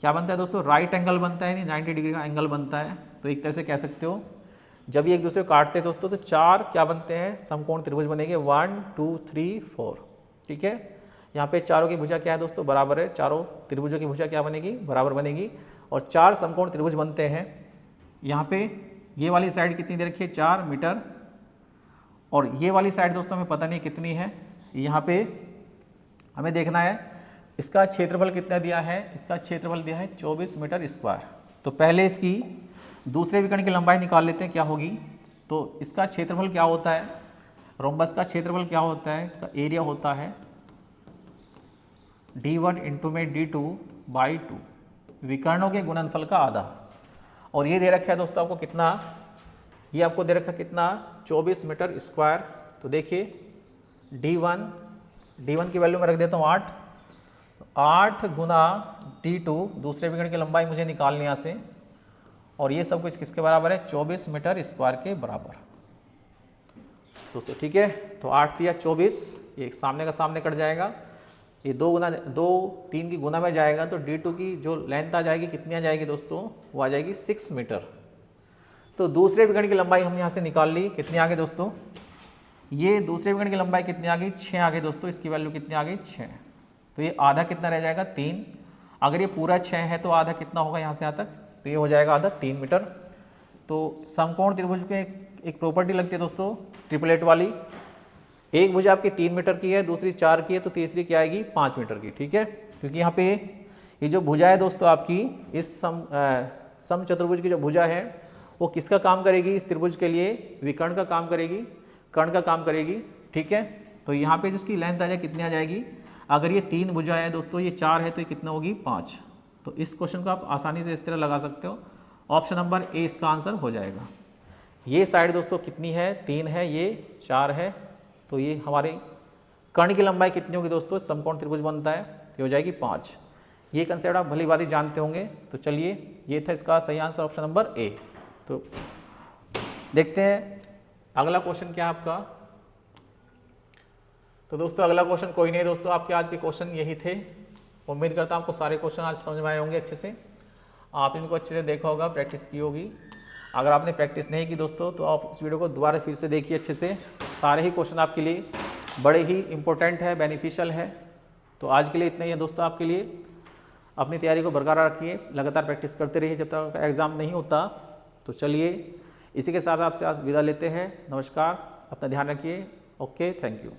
क्या बनता है दोस्तों, राइट एंगल बनता है, 90 डिग्री का एंगल बनता है। तो एक तरह से कह सकते हो जब ये एक दूसरे को काटते हैं दोस्तों तो 4 क्या बनते हैं, समकोण त्रिभुज बनेंगे 1 2 3 4, ठीक है। यहाँ पे चारों की भुजा क्या है दोस्तों, बराबर है, चारों त्रिभुजों की भुजा क्या बनेगी, बराबर बनेगी, और 4 समकोण त्रिभुज बनते हैं। यहाँ पे ये वाली साइड कितनी दे रखी है 4 मीटर, और ये वाली साइड दोस्तों हमें पता नहीं कितनी है। यहाँ पे हमें देखना है इसका क्षेत्रफल कितना दिया है, इसका क्षेत्रफल दिया है 24 मीटर स्क्वायर। तो पहले इसकी दूसरे विकर्ण की लंबाई निकाल लेते हैं क्या होगी। तो इसका क्षेत्रफल क्या होता है, रोम्बस का क्षेत्रफल क्या होता है, इसका एरिया होता है D1 इंटू में D2/2, विकर्णों के गुणनफल का आधा। और ये दे रखा है दोस्तों आपको कितना, ये आपको दे रखा कितना 24 मीटर स्क्वायर। तो देखिए D1 की वैल्यू में रख देता हूँ 8 गुना D2, दूसरे विकर्ण की लंबाई मुझे निकालनी यहाँ से, और ये सब कुछ किसके बराबर है 24 मीटर स्क्वायर के बराबर दोस्तों, ठीक है। तो 8 दिया 24, ये सामने का सामने कट जाएगा, ये 3 की गुना में जाएगा तो D2 की जो लेंथ आ जाएगी कितनी आ जाएगी दोस्तों, वो आ जाएगी 6 मीटर। तो दूसरे विकर्ण की लंबाई हम यहाँ से निकाल ली, कितनी आ गई दोस्तों ये दूसरे विकर्ण की लंबाई कितनी आ गई, 6 आ गई दोस्तों, इसकी वैल्यू कितनी आ गई, 6। तो ये आधा कितना रह जाएगा, 3। अगर ये पूरा 6 है तो आधा कितना होगा यहाँ से यहाँ तक, तो ये हो जाएगा आधा 3 मीटर। तो समकोण त्रिभुज में एक प्रॉपर्टी लगती है दोस्तों ट्रिपलेट वाली, एक भुजा आपकी 3 मीटर की है, दूसरी 4 की है, तो तीसरी क्या आएगी 5 मीटर की, ठीक है। क्योंकि यहाँ पे ये जो भुजा है दोस्तों आपकी, इस सम चतुर्भुज की जो भुजा है वो किसका काम करेगी, इस त्रिभुज के लिए विकर्ण का काम करेगी, कर्ण का काम करेगी, ठीक है। तो यहाँ पे जिसकी लेंथ आ जाए कितनी आ जाएगी, अगर ये 3 भुजा है दोस्तों, ये 4 है तो ये कितना होगी 5। तो इस क्वेश्चन को आप आसानी से इस तरह लगा सकते हो, ऑप्शन नंबर ए इसका आंसर हो जाएगा। ये साइड दोस्तों कितनी है, 3 है, ये 4 है, तो ये हमारे कर्ण की लंबाई कितनी होगी दोस्तों, समकोण त्रिभुज बनता है, तो हो जाएगी 5। ये कंसेप्ट आप भली भांति जानते होंगे। तो चलिए ये था इसका सही आंसर ऑप्शन नंबर ए। तो देखते हैं अगला क्वेश्चन क्या है आपका। तो दोस्तों अगला क्वेश्चन कोई नहीं दोस्तों, आपके आज के क्वेश्चन यही थे। उम्मीद करता हूँ आपको सारे क्वेश्चन आज समझ में आए होंगे अच्छे से, आप इनको अच्छे से देखा होगा, प्रैक्टिस की होगी। अगर आपने प्रैक्टिस नहीं की दोस्तों तो आप इस वीडियो को दोबारा फिर से देखिए अच्छे से, सारे ही क्वेश्चन आपके लिए बड़े ही इंपॉर्टेंट है, बेनिफिशियल है। तो आज के लिए इतना ही है दोस्तों, आपके लिए अपनी तैयारी को बरकरार रखिए, लगातार प्रैक्टिस करते रहिए जब तक एग्ज़ाम नहीं होता। तो चलिए इसी के साथ आपसे आज विदा लेते हैं, नमस्कार, अपना ध्यान रखिए, ओके, थैंक यू।